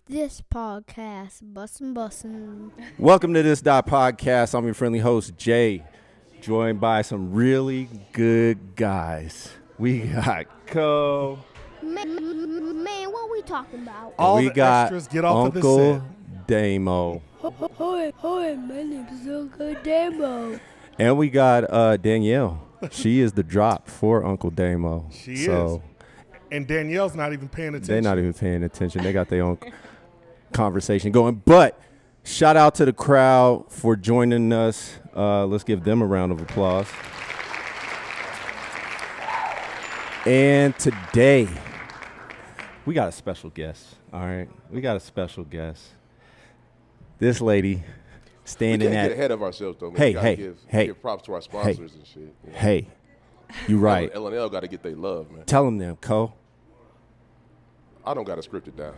This podcast, bussin'. Welcome to this.podcast. I'm your friendly host, Jay, joined by some really good guys. We got Co. Man, what we talking about? All we the got extras get off Uncle of the Damo. Hi, my name is Uncle Damo. And we got Danielle. She is the drop for Uncle Damo. She is. And Danielle's not even paying attention. They're not even paying attention. They got their own conversation going. But shout out to the crowd for joining us. Let's give them a round of applause. And today, we got a special guest. All right, we got a special guest. This lady standing we can't at. get ahead of ourselves though. Man. Hey, give props to our sponsors and shit. You know? Hey, you right. L&L got to get their love, man. Tell them, Co. I don't got to script it down.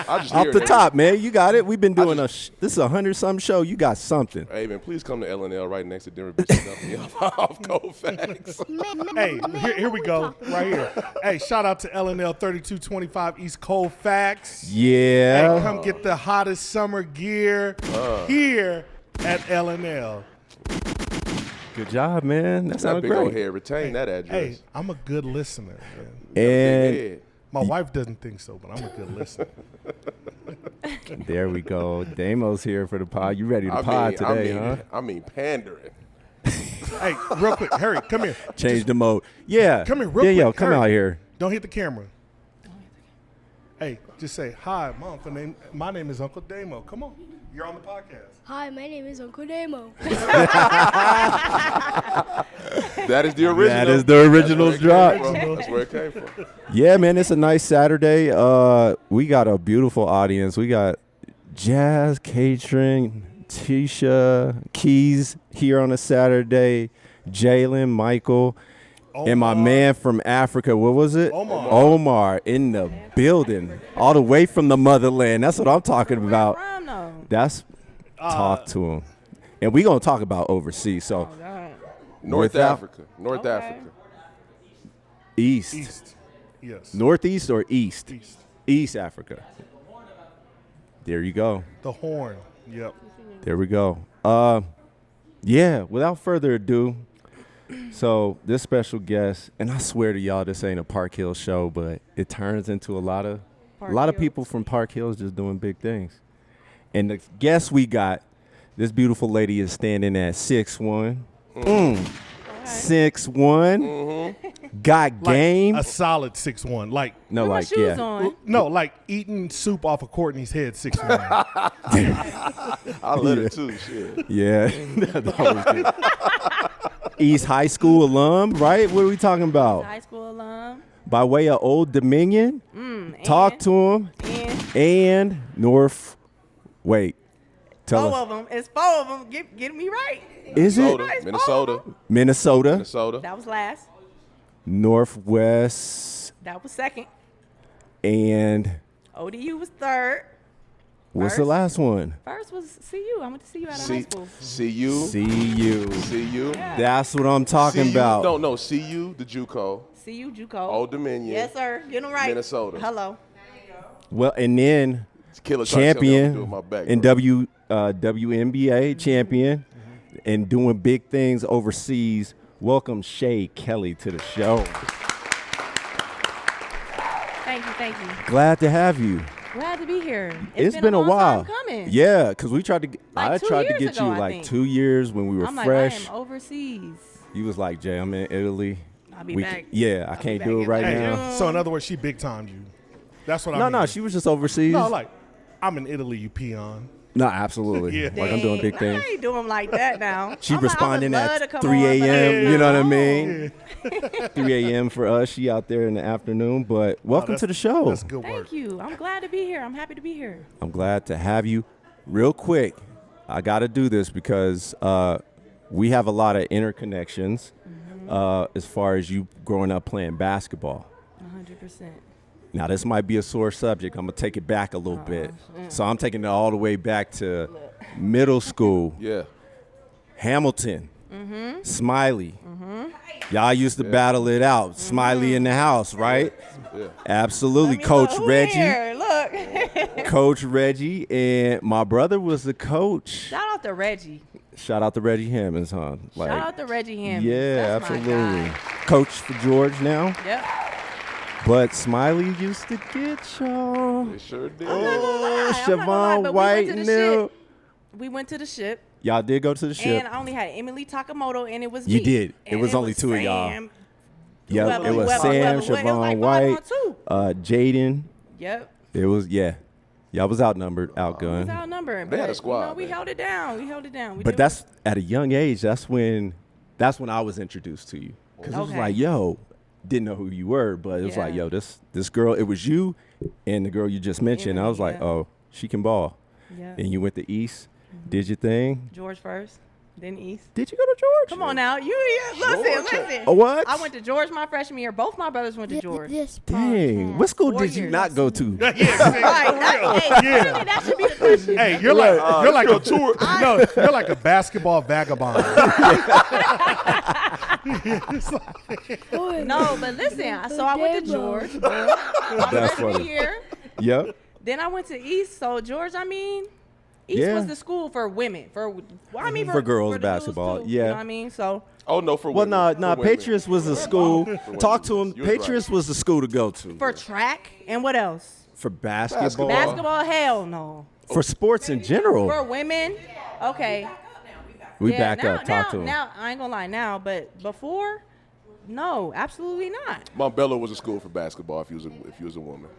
I just off the top, man. You got it. We've been doing this is a 100-something show. You got something. Hey, man, please come to L&L right next to Denver Beach. Off Cold Facts. Hey, here we go. Right here. Hey, shout out to L&L 3225 East Cold Facts. Yeah. Hey, come get the hottest summer gear here at L&L. Good job, man. That That sounded big great. old head. Retain that address. Hey, I'm a good listener, man. And My wife doesn't think so, but I'm a good listener. there we go. Damo's here for the pod. You ready to pod today, huh? I mean, pandering. Hey, real quick, Harry, come here. Change the mode. Yeah. Come here, real Danielle, quick. come Harry. out here. Don't hit the camera. Hey, just say, hi, my name is Uncle Damo. Come on. You're on the podcast. Hi, my name is Uncle Damo. That is the original. That is the original drop. That's where it came from. Yeah, man, it's a nice Saturday. We got a beautiful audience. We got Jazz, Catering, Tisha, Keys here on a Saturday, Jalen, Michael, and my man from Africa. What was it? Omar in the building, all the way from the motherland. That's what I'm talking about. That's talk to him. And we're going to talk about overseas. So North Africa. East. Yes. Northeast or East? East. East Africa. There you go. The Horn. Yep. There we go. Yeah, without further ado, so this special guest, and I swear to y'all this ain't a Park Hill show, but it turns into a lot of people from Park Hills just doing big things. And the guest we got, this beautiful lady is standing at 6'1". 6'1". Got game. A solid 6'1". Like No, like yeah. On. no, like eating soup off of Courtney's head 6'1". I let it too. Shit. Yeah. That was good. East High School alum, right? What are we talking about? High school alum. By way of Old Dominion. Talk to him. And North. Wait. Tell Four us. of them. It's four of them. Get me right. Is it? Minnesota. Minnesota. That was last. Northwest. That was second. And ODU was third. what's the last one? First was CU. I went to CU out of high school. CU. CU. Yeah. That's what I'm talking about. No, CU, the JUCO. CU JUCO. Old Dominion. Yes, sir. Get them right. Minnesota. Hello. Well, and then Killer trying to tell me I'm doing my champion back, and bro. WNBA champion and doing big things overseas. Welcome Shae Kelley to the show. Thank you. Glad to have you. Glad to be here. It's been a long while. time coming. Yeah, because we tried to. I 2 tried to years get ago, you I like think. 2 years when we were I'm like, fresh. I am overseas. You was like, Jay, I'm in Italy. I'll be back. Yeah, I can't do it right Hey, now. so in other words, she big timed you. That's what I mean. No, she was just overseas. No, like I'm in Italy, you peon. No, absolutely. Yeah. Like I'm doing big things. I ain't doing like that now. She responding I would love to at come 3 on, but a.m. You know what I no. mean? 3 a.m. for us. She out there in the afternoon. But welcome to the show. That's good work. Thank you. I'm glad to be here. I'm happy to be here. I'm glad to have you. Real quick, I got to do this because we have a lot of interconnections as far as you growing up playing basketball. 100%. Now, this might be a sore subject. I'm going to take it back a little bit. So I'm taking it all the way back to middle school. Yeah. Hamilton, Smiley. Y'all used to battle it out. Smiley in the house, right? Yeah. Absolutely. Let me Coach look. Who Reggie. here? Look. Coach Reggie, and my brother was the coach. Shout out to Reggie. Shout out to Reggie Hammonds, huh? Shout out to Reggie Hammonds. Yeah, That's my absolutely. guy. Coach for George now. Yep. But Smiley used to get y'all. They sure did. I'm not gonna lie, Siobhan but White we went to the knew. ship. We went to the ship, Y'all did go to the ship. and I only had Emily Takamoto, and it was You me. did. It And was only two of y'all. Sam, Yep, whoever, it was whoever, Sam, whoever, it was Siobhan like 5 White, on 2. Jaden. Yep. It was, yeah. Y'all was outnumbered, It was outgunned. outnumbered. They had a but, squad, You know, we man. held it down. We held it down. We But did that's at a young age. That's when I was introduced to you, because it was Okay. like, yo, didn't know who you were, but it was like, Yeah. yo, this girl. It was you and the girl you just mentioned. I was like, yeah. oh, she can ball. Yeah. And you went to East, did your thing. George first, then East. Did you go to George? Come on now, listen. Oh, what? I went to George my freshman year. Both my brothers went to George. This Dang, podcast. what school 4 did you years. not go to? Right. Hey, that should be the question. Hey, you're like a tour. No, you're like a basketball vagabond. No, but listen. So I went to George. My That's freshman funny. year. Yep. Then I went to East. So George, East Yeah. was the school for women. For girls the dudes basketball, too, yeah. You know what I mean? So Oh no, for Well, women. nah. For women. Patriots was the school. Talk to him. You're right. Patriots was the school to go to for track and what else? for basketball, Basketball? Hell no. for sports in general. For women? Okay. We Yeah, back now, up. Talk to him. Now, I ain't gonna lie now, but before, no, absolutely not. Montbello was a school for basketball if you was a woman.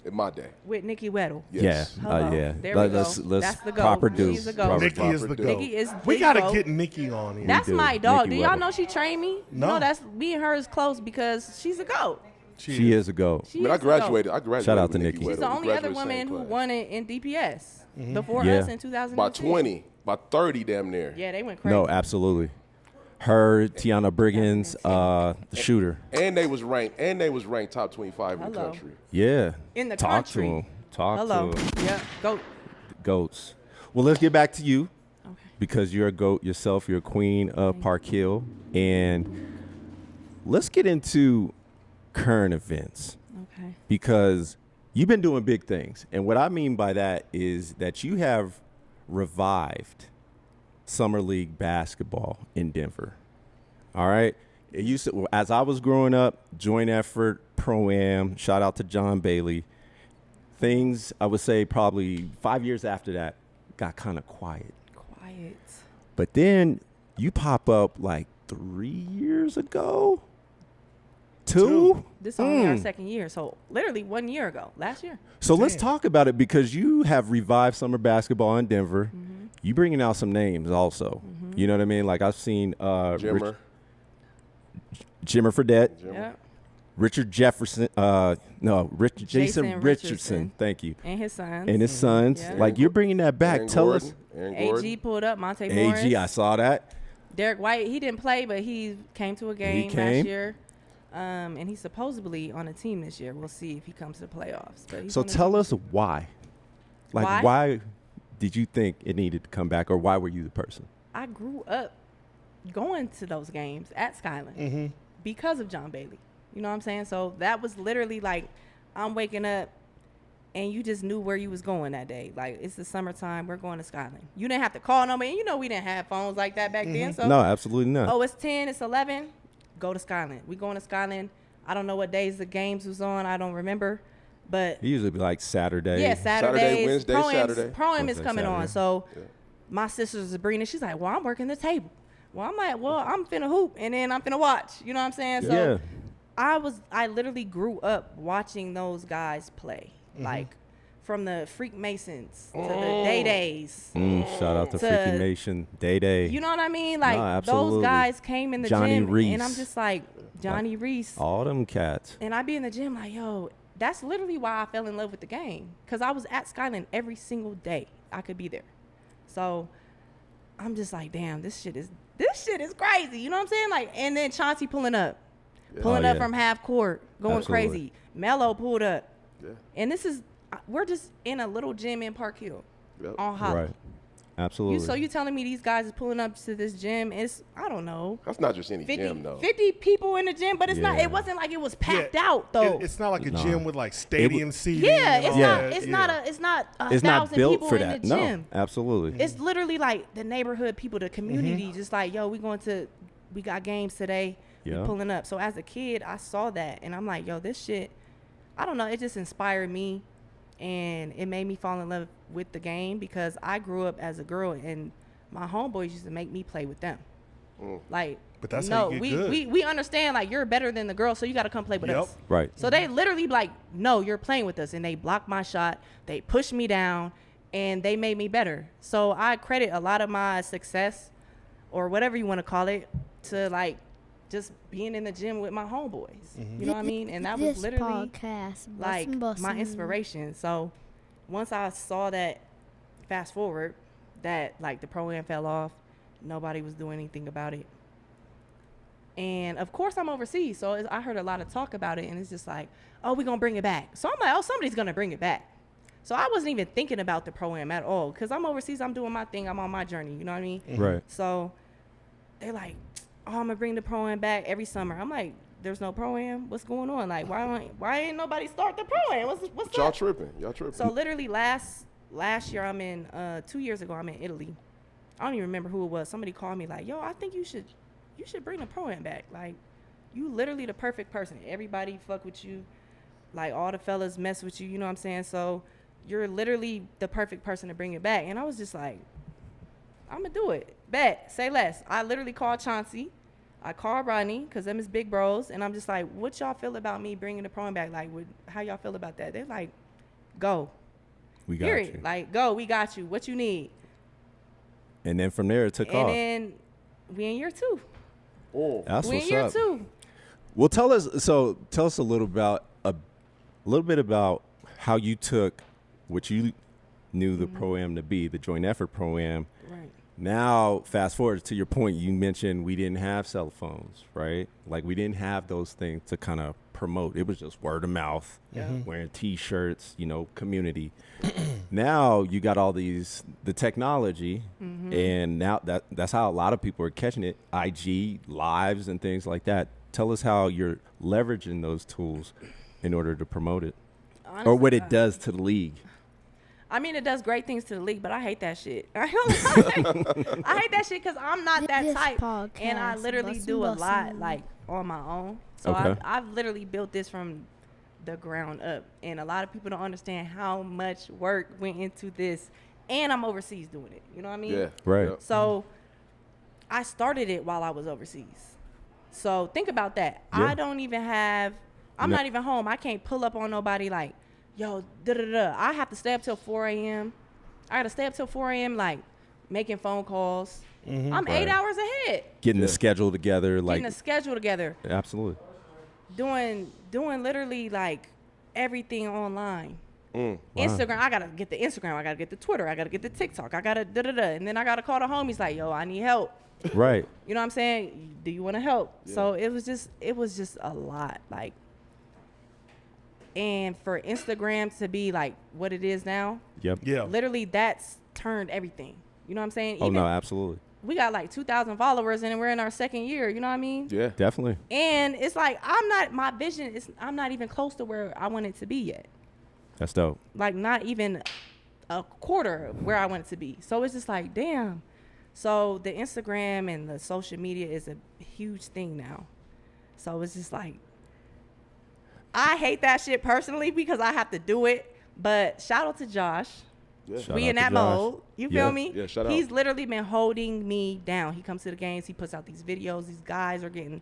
In my day. With Nikki Weddle. Yes. Yeah. Hello. Yeah. There we go. Let's That's the goat. proper do. She's the goat. Proper- Nikki is the proper goat. Nikki is We the gotta goat. get Nikki on here. That's do. my dog. Nikki Do y'all Weddle. know she trained me? No. No, that's me and her is close because she's a goat. She is a goat. She I mean, I is the goat. graduated. Shout out to with Nikki. She's the Weddle. We only other graduated woman same who class. won it in DPS before Yeah. us in 2000. By 20, by 30, damn near. Yeah, they went crazy. No, absolutely. Her, Tiana Briggins, the shooter. And they was ranked top 25 in the Hello. country. Yeah. In the Talk country. to him. Talk Hello. to him. Yeah, goat. Goats. Well, let's get back to you Okay. because you're a goat yourself. You're a queen of Park Hill. And let's get into current events Okay. because you've been doing big things. And what I mean by that is that you have revived Summer League basketball in Denver. All right. It used to, as I was growing up, joint effort, pro-am, shout out to John Bailey. Things, I would say probably 5 years after that, got kind of quiet. Quiet. But then you pop up like 3 years ago? Two? This is only our second year, so literally 1 year ago, last year. So let's talk about it because you have revived summer basketball in Denver. You bringing out some names also. You know what I mean? Like I've seen Jimmer. Jimmer Fredette, Yeah. Richard Jefferson, Jason Jason Richardson. Richardson. Thank you. And his sons. And his sons. Yeah. Like you're bringing that back. Aaron Tell Gordon. us. Aaron AG Gordon. pulled up, Monte Morris. AG, I saw that. Derek White, he didn't play, but he came to a game came. last year. And he's supposedly on a team this year. We'll see if he comes to the playoffs. But he's So on the tell team. us why. Like Why? why did you think it needed to come back or why were you the person? I grew up going to those games at Skyland Mm-hmm. because of John Bailey. You know what I'm saying? So that was literally like I'm waking up and you just knew where you was going that day. Like it's the summertime, we're going to Skyland. You didn't have to call nobody. And you know we didn't have phones like that back then. So No, absolutely not. oh, it's 10, it's 11. Go to Skyland. We going to Skyland. I don't know what days the games was on. I don't remember. But It usually be like Saturday. yeah, Saturdays. Wednesday, Saturday. Pro-Am is Wednesday, coming on. Saturday. So my sister's Sabrina. She's like, well, I'm working the table. Well, I'm like, well, I'm finna hoop and then I'm finna watch. You know what I'm saying? So I literally grew up watching those guys play. Like from the Freak Masons to the Day Days. Shout out to To- Freaky Nation. Day Day. You know what I mean? Like absolutely. those guys came in the Johnny gym Reese. and I'm just like, Johnny Reese. All them cats. And I be in the gym like, yo, that's literally why I fell in love with the game. Because I was at Skyland every single day I could be there. So I'm just like, damn, this shit is crazy. You know what I'm saying? Like, and then Chauncey pulling up Oh, yeah. from half court, going Absolutely. crazy. Mello pulled up. Yeah. And we're just in a little gym in Park Hill Yep. on Hollow. Right. Absolutely. So you telling me these guys is pulling up to this gym? I don't know. That's not just any 50, gym, though. 50 people in the gym, but it's not. Yeah. It wasn't like it was packed out though. It's not like a No. gym with like stadium seating. Yeah, and it's all not. that. It's Yeah. not a. It's not a It's not thousand built people for in that. the gym. No, absolutely. It's literally like the neighborhood people, the community, just like, yo, we got games today. Yeah. We pulling up. So as a kid, I saw that, and I'm like, yo, this shit. I don't know. It just inspired me, and it made me fall in love with the game because I grew up as a girl, and my homeboys used to make me play with them. Like, But that's no, how you get good. we understand, like, you're better than the girl, so you got to come play with Yep. us. Right. So they literally like, no, you're playing with us, and they blocked my shot. They pushed me down, and they made me better. So I credit a lot of my success, or whatever you want to call it, to like just being in the gym with my homeboys. You know what I mean? And that was literally like my inspiration. So once I saw that, fast forward, that like the pro-am fell off, nobody was doing anything about it. And of course I'm overseas, so I heard a lot of talk about it, and it's just like, oh, we're gonna bring it back. So I'm like, oh, somebody's gonna bring it back. So I wasn't even thinking about the pro-am at all, because I'm overseas, I'm doing my thing, I'm on my journey, you know what I mean? Right. So they're like, oh, I'm gonna bring the pro-am back every summer. I'm like, there's no pro-am? What's going on? Like, why ain't nobody start the pro-am? What's Y'all up? tripping. So literally last year, 2 years ago, I'm in Italy. I don't even remember who it was. Somebody called me like, yo, I think you should bring the pro-am back. Like, you literally the perfect person. Everybody fuck with you. Like, all the fellas mess with you, you know what I'm saying? So you're literally the perfect person to bring it back. And I was just like, I'm gonna do it. Bet, say less. I literally called Chauncey. I called Rodney, because them is big bros. And I'm just like, what y'all feel about me bringing the pro-am back? Like, how y'all feel about that? They're like, go. We got Period. you. Like, go, we got you. What you need? And then from there it took off. And then we in year 2. That's We in what's year up. 2. Well, tell us a little bit about how you took what you knew the pro-am to be, the joint effort pro-am. Right. Now, fast forward to your point, you mentioned we didn't have cell phones, right? Like, we didn't have those things to kind of promote. It was just word of mouth, wearing T-shirts, community. Now you got all the technology, and now that's how a lot of people are catching it. IG lives and things like that. Tell us how you're leveraging those tools in order to promote it, Honestly, or what it does to the league. I mean, it does great things to the league, but I hate that shit. I hate that shit because I'm not that type, and I literally do a lot like on my own. So Okay. I've literally built this from the ground up, and a lot of people don't understand how much work went into this, and I'm overseas doing it. You know what I mean? Yeah. Right. Yep. So I started it while I was overseas. So think about that. Yeah. I don't even have, I'm No. not even home. I can't pull up on nobody like, yo, da-da-da. I have to stay up till 4 a.m. I got to stay up till 4 a.m. like making phone calls. I'm 8 hours ahead. Getting the schedule together, like Getting a schedule together. absolutely. Doing literally like everything online. Instagram, I gotta get the Instagram, I gotta get the Twitter, I gotta get the TikTok, I gotta da-da-da. And then I gotta call the homies like, yo, I need help. Right. You know what I'm saying? Do you want to help? Yeah. So it was just a lot. Like, and for Instagram to be like what it is now, Yep. Yeah. literally that's turned everything. You know what I'm saying? Oh Even no, absolutely. we got like 2,000 followers and we're in our 2nd year. You know what I mean? Yeah. Definitely. And it's like my vision is I'm not even close to where I want it to be yet. That's dope. Like not even a quarter of where I want it to be. So it's just like, damn. So the Instagram and the social media is a huge thing now. So it's just like, I hate that shit personally because I have to do it. But shout out to Josh. Yeah. Shout We out in to that Josh. mode. You Yeah. feel me? Yeah, shout out. He's literally been holding me down. He comes to the games. He puts out these videos. These guys are getting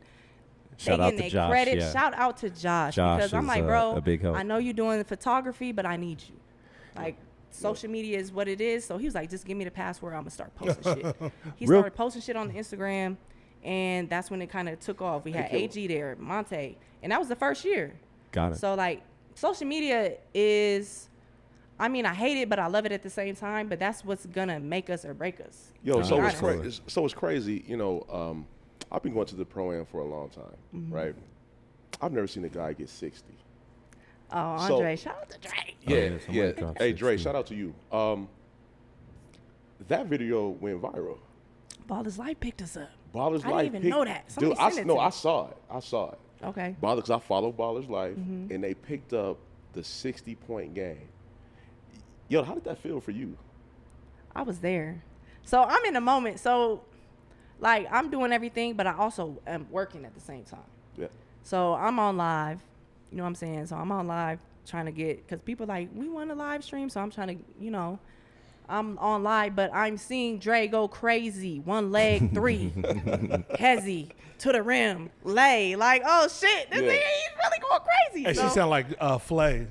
Shout they out getting to their Josh. credit. Yeah. Shout out to Josh because I'm is, like, bro, a big help. I know you're doing the photography, but I need you. Like, social media is what it is. So he was like, just give me the password. I'm going to start posting shit. He Real- started posting shit on the Instagram, and that's when it kind of took off. We had Hey, AG there, Monte, and that was the first year. Got it. So, like, social media is, I mean, I hate it, but I love it at the same time. But that's what's going to make us or break us. Yo, Nah, so it's absolutely. it's crazy. I've been going to the pro-am for a long time, right? I've never seen a guy get 60. Oh, So- Andre, shout out to Drake. Yeah, yeah, somebody dropped Hey, Dre, 60. shout out to you. that video went viral. Baller's Life picked us up. Baller's I Life. didn't even know that. Dude, Somebody sent it to me. I saw it. I saw it. Okay. Because I follow Baller's Life, and they picked up the 60-point game. Yo, how did that feel for you? I was there. So I'm in the moment. So, like, I'm doing everything, but I also am working at the same time. Yeah. So I'm on live. You know what I'm saying? So I'm on live trying to get, because people like, we want a live stream. So I'm trying to, you know, I'm on live, but I'm seeing Dre go crazy. One leg, 3. Hezzy to the rim. Lay. Like, oh, shit. This nigga, he's really going crazy. Hey, so, she sound like Flay.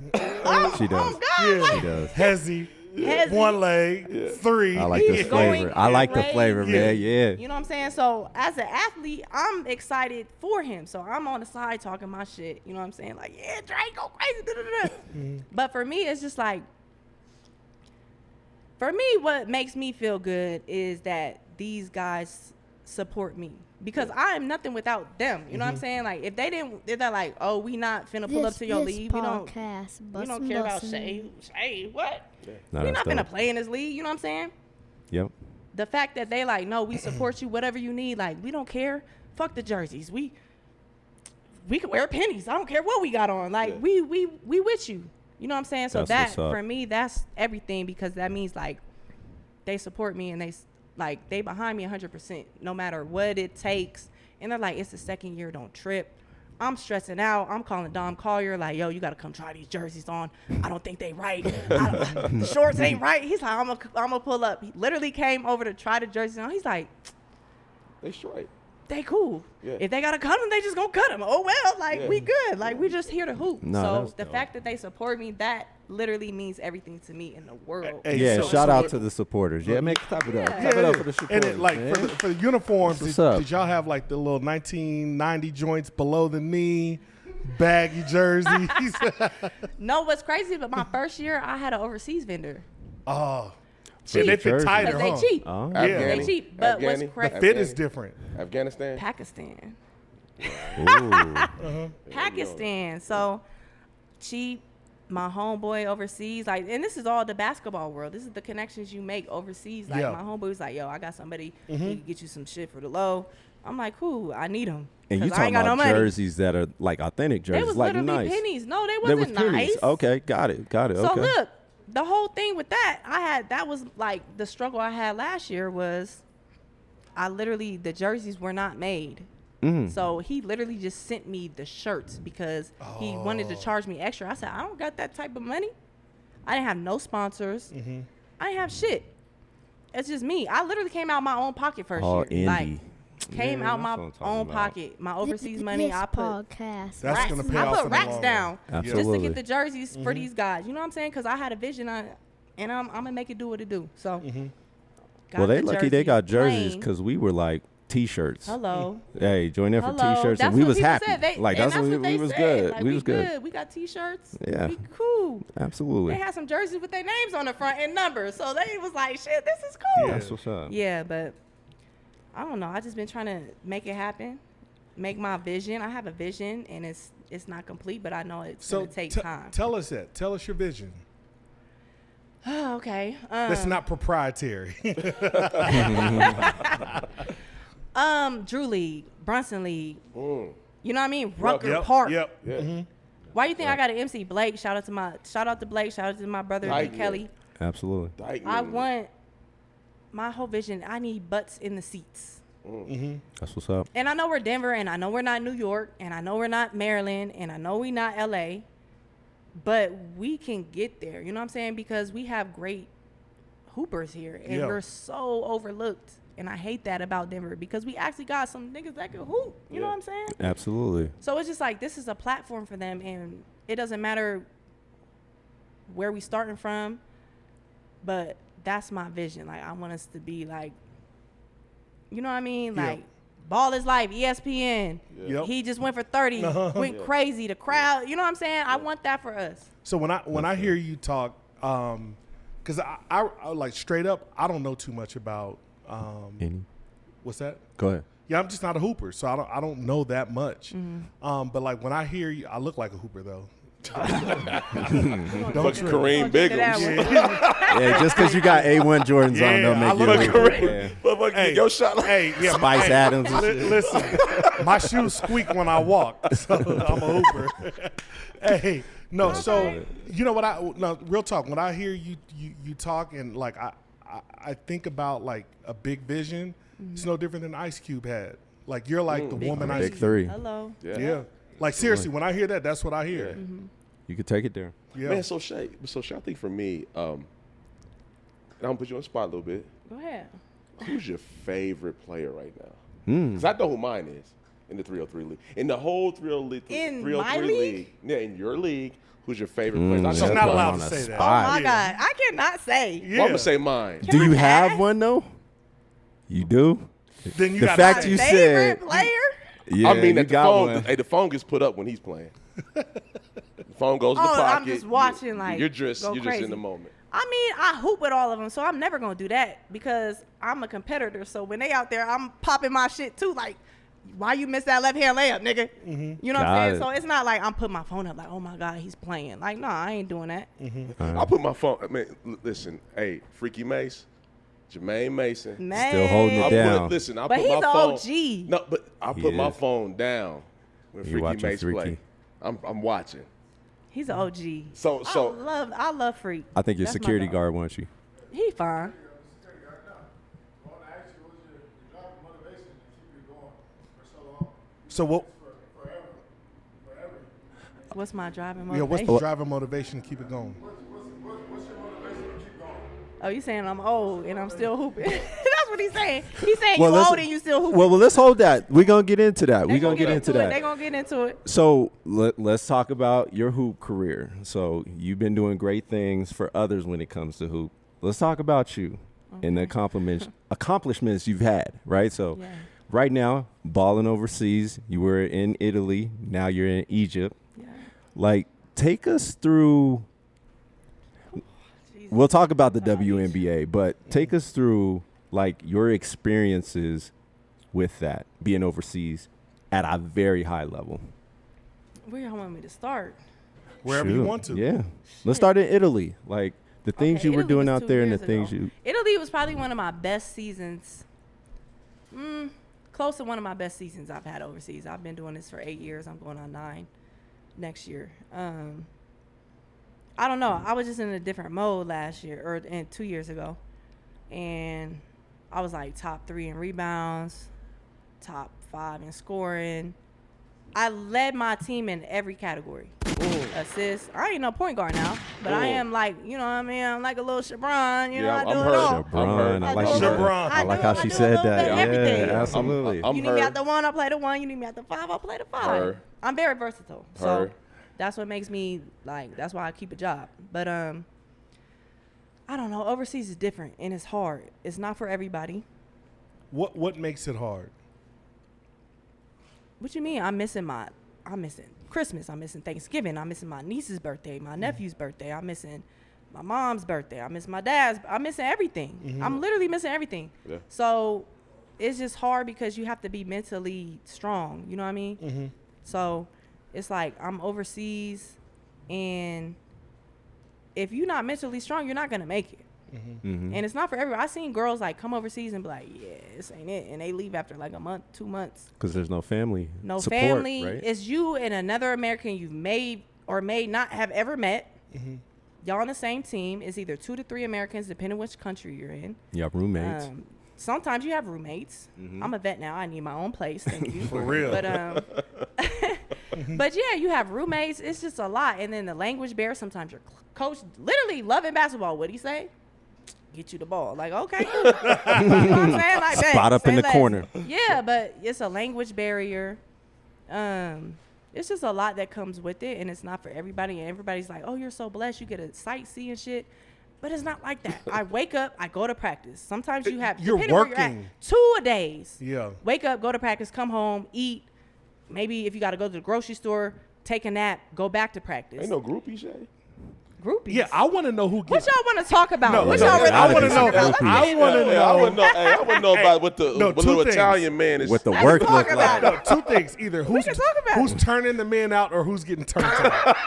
She does. Oh, God. Yeah. She does. Hezzy. Hezzy. 1 leg, 3. I like He's this flavor. going I like the flavor, crazy. man. Yeah. You know what I'm saying? So as an athlete, I'm excited for him. So I'm on the side talking my shit. You know what I'm saying? Like, yeah, Dre, go crazy. Da, da, da. But for me, it's just like, for me, what makes me feel good is that these guys support me. Because I am nothing without them. You know what I'm saying? Like, if they're like, oh, we not finna pull up to your league. We don't care about Shae. Shae, what? Nah, We that's not finna dope. play in this league. You know what I'm saying? Yep. The fact that they like, no, we support you, whatever you need. Like, we don't care. Fuck the jerseys. We can wear pennies. I don't care what we got on. Like, we with you. You know what I'm saying? So That's that, what's up. for me, that's everything, because that means, like, they support me and they behind me 100%, no matter what it takes. And they're like, it's the second year, don't trip. I'm stressing out. I'm calling Dom Collier, like, yo, you got to come try these jerseys on. I don't think they right. The shorts ain't right. He's like, I'm gonna pull up. He literally came over to try the jerseys on. He's like, They straight. they cool. Yeah. If they got to cut them, they just going to cut them. Oh, well, like, Yeah. we good. Like, we just here to hoop. No, so that's the dope. fact that they support me, that literally means everything to me in the world. Hey, Yeah, so- shout so- out to the supporters. Yeah, make clap it up. Yeah. Clap it up for the supporters. And it, like man. for the uniforms, What's did up? y'all have like the little 1990 joints below the knee, baggy jerseys? No, what's crazy, but my first year, I had an overseas vendor. Oh, Cheap. they fit Jersey. tighter, Because they huh? cheap. Oh. Yeah. They cheap. But what's Afghani? crazy, The fit is different. Afghanistan. Pakistan. Ooh. Pakistan. So cheap. My homeboy overseas, like, and this is all the basketball world. This is the connections you make overseas. Like, Yeah. my homeboy was like, yo, I got somebody, he can get you some shit for the low. I'm like, cool, I need them. And you I talking ain't got about no money. jerseys that are like authentic jerseys, They was like literally nice. pennies. No, they They was wasn't nice. pennies. Okay, got it. So okay. look, the whole thing with that was like the struggle I had last year was the jerseys were not made. So he literally just sent me the shirts because he wanted to charge me extra. I said, I don't got that type of money. I didn't have no sponsors. I didn't have shit. It's just me. I literally came out my own pocket first All year. Like, indie. came Yeah, out my that's what I'm talking own about. pocket. My overseas money, I put podcast. That's racks. gonna pay I off put in the racks long down run. just to Absolutely. get the jerseys for these guys. You know what I'm saying? Because I had a vision on it, and I'm gonna make it do what it do. So, got Well, they the lucky they got jerseys plain. because we were like T-shirts. Hello. Hey, join in for Hello. T-shirts, That's and we what was people happy. said. Like And that's what they we was said. good. Like, we was good. We got T-shirts. Yeah. We cool. Absolutely. They had some jerseys with their names on the front and numbers, so they was like, "Shit, this is cool." That's what's up. Yeah, but I don't know. I just been trying to make it happen, make my vision. I have a vision, and it's not complete, but I know it's So gonna take t- time. tell us that. Tell us your vision. Okay. That's not proprietary. Drew League, Brunson League. Mm. You know what I mean? Rucker Yep, Park. Yep. Yeah. Why do you think I got an MC? Blake. Shout out to Blake. Shout out to my brother Right, Shae yeah. Kelley. Absolutely. I want my whole vision. I need butts in the seats. That's what's up. And I know we're Denver, and I know we're not New York, and I know we're not Maryland, and I know we're not LA, but we can get there. You know what I'm saying? Because we have great hoopers here, and Yeah. we're so overlooked. And I hate that about Denver because we actually got some niggas that can hoop. You know what I'm saying? Absolutely. So it's just like this is a platform for them, and it doesn't matter where we starting from, but that's my vision. Like I want us to be like, you know what I mean? Yeah. Like Ball is Life, ESPN. Yep. He just went for 30, went crazy. The crowd, you know what I'm saying? I want that for us. So when I hear you talk, because I like straight up, I don't know too much about Any? what's that? Go ahead. Yeah, I'm just not a hooper, so I don't know that much. But like when I hear you, I look like a hooper though. Fuck Kareem Biggums. Yeah, just because you got A1 Jordans on, don't make you Fuck a Kareem. Motherfucker, Hey, your shot. Hey, yeah, Spice Adams. and shit. Listen, my shoes squeak when I walk, so I'm a hooper. Hey, no, so you know what? No, real talk. When I hear you talk, and like I think about like a big vision. It's no different than Ice Cube had. Like you're like the woman Ice Big Cube. three. Hello. Yeah. Like seriously, when I hear that, that's what I hear. You could take it there. Yeah. Man, so Shae, I think for me, and I'm gonna put you on the spot a little bit. Go ahead. Who's your favorite player right now? Because I know who mine is in the 303 league. In the whole 303 In 303 my league? Yeah, in your league, who's your favorite player? She's that's not put allowed on to a say that. Oh spot. my God, I cannot say. Yeah. Well, I'm gonna say mine. Do you I have ask? one though? You do. Then you The got fact say. you Favorite said. player? Yeah, I mean, you that the got phone. one. Hey, the phone gets put up when he's playing. The phone goes in the Oh, pocket. I'm just watching, like, you're just go in crazy. the moment. I mean, I hoop with all of them, so I'm never gonna do that because I'm a competitor. So when they out there, I'm popping my shit too. Like, why you miss that left hand layup, nigga? You know what I'm Got saying? it. So it's not like I'm putting my phone up like, oh my God, he's playing. Like, no, I ain't doing that. I put my phone. I mean, listen. Hey, Freaky Mace, Jermaine Mason. Man. Still holding it down. Listen, I But put he's my a phone. OG. No, but I He put my is. phone down when You Freaky watching Mace Freaky. play. I'm watching. He's an OG. So I love Freak. I think your That's my security dog. guard wants you. He fine. So what? What's my driving Yeah, motivation? what's the driving motivation to keep it going? Oh, you saying I'm old and I'm still hooping? That's what he's saying. He's saying Well, you let's- old and you still hooping. Well, let's hold that. We're going to get into that. They We're going to get into it. They that. gonna get into it. So let's talk about your hoop career. So you've been doing great things for others when it comes to hoop. Let's talk about you and the accomplishments you've had, right? So Yeah. right now, balling overseas. You were in Italy. Now you're in Egypt. Yeah. Like, take us through. Jesus. We'll talk about the WNBA, but take us through like your experiences with that being overseas at a very high level. Where y'all want me to start? Wherever you Shoot. want to. Yeah. Let's start in Italy. Like the things Okay, you were Italy doing was out 2 there and the years things ago. you. Italy was probably one of my best seasons. Close to one of my best seasons I've had overseas. I've been doing this for 8 years. I'm going on 9 next year. I don't know. I was just in a different mode last year and 2 years ago. And I was like top 3 in rebounds, top 5 in scoring. I led my team in every category. Assists. I ain't no point guard now, but I am like, you know what I mean? I'm like a little Shabron, you know, I I'm do it hurt. all. Shabron. I like do a little- Shabron. I like do- how I she do a said little that. bit of Yeah, everything. absolutely. I'm You need me hurt. at the 1, I play the 1. You need me at the 5, I'll play the 5. Her. I'm very versatile. So Her. that's what makes me, like, that's why I keep a job. But I don't know. Overseas is different, and it's hard. It's not for everybody. What makes it hard? What you mean? I'm missing Christmas. I'm missing Thanksgiving. I'm missing my niece's birthday, my nephew's birthday. I'm missing my mom's birthday. I miss my dad's. I'm missing everything. I'm literally missing everything. Yeah. So it's just hard because you have to be mentally strong. You know what I mean? So it's like I'm overseas, and if you're not mentally strong, you're not gonna make it. And it's not for everyone. I've seen girls like come overseas and be like, yeah, this ain't it. And they leave after like a month, 2 months. Because there's no family. No support, family. Right? It's you and another American you've may or may not have ever met. Y'all on the same team. It's either 2 to 3 Americans, depending which country you're in. You have roommates. Sometimes you have roommates. I'm a vet now. I need my own place. Thank you. For real. But but yeah, you have roommates. It's just a lot. And then the language barrier. Sometimes your coach literally loving basketball. What'd he say? Get you the ball. Like, okay, cool. You know what I'm saying? Like, bet. Spot up Say in the less. corner. Yeah, but it's a language barrier. It's just a lot that comes with it, and it's not for everybody. And everybody's like, oh, you're so blessed. You get to sightsee and shit. But it's not like that. I wake up, I go to practice. Sometimes you have, You're depending where you're at, working. 2 a days. Yeah. Wake up, go to practice, come home, eat. Maybe if you got to go to the grocery store, take a nap, go back to practice. Ain't no groupie, Shae. Groupies. Yeah, I want to know who What gets. y'all want to talk about? No, what no, y'all really I want wanna to know- talk about? I Let's get wanna into it. know- I want to know about what the No, what two little things. Italian man is. What the Let's work talk look about like. No, two things. Either who's can talk about who's it. turning the men out or who's getting turned out.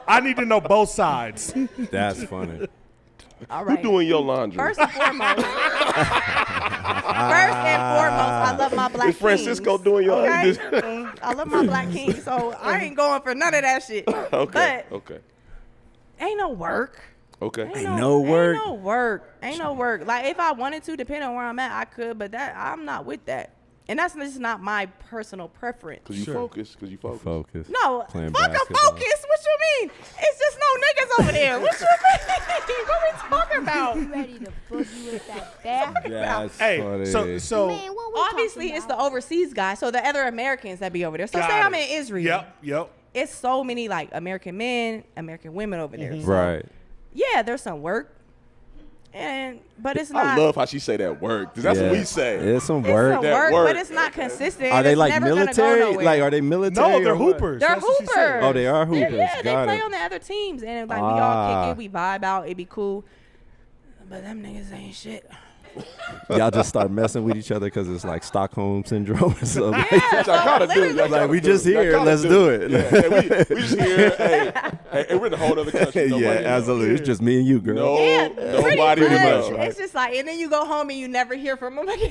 I need to know both sides. That's funny. All Who right. doing your laundry? First and foremost, I love my black Is Francisco kings, doing your? okay? I love my black king, so I ain't going for none of that shit. Okay. But Okay. ain't no work. Okay. Ain't no work. Ain't no work. Ain't no work. Like if I wanted to, depending on where I'm at, I could, but that I'm not with that. And that's just not my personal preference. Cause you focus. Cause you focus. Focus. No, Playing fuck a basketball. focus. What you mean? It's just no niggas over there. What you mean? What we talking about? You ready to boogie with that back? That's Hey, funny. so Man, what we Obviously, talking it's the about? overseas guys, so the other Americans that be over there. So got say I'm it. in Israel. Yep. It's so many like American men, American women over there. So, Right. yeah, there's some work, but it's not. I love how she say that work. 'Cause that's what we say. It's some it's work. some That work, work. but it's not consistent. Are and they it's like never gonna go military? nowhere. Like, are they military? No, they're or what? hoopers. They're That's what she said. hoopers. Oh, they are hoopers. Yeah, they Got play it. on the other teams, and like we Ah. all kick it, we vibe out, it be cool. But them niggas ain't shit. Y'all just start messing with each other because it's like Stockholm syndrome or something. Yeah, Y'all gotta do. literally- Y'all Like, gotta we do just Y'all here. gotta Let's do it. Yeah, we just here. Hey, we're in a whole other country. Yeah, Nobody knows. absolutely. It's just me and you, girl. No, Yeah, nobody pretty knows. much. It's just like, and then you go home and you never hear from them again.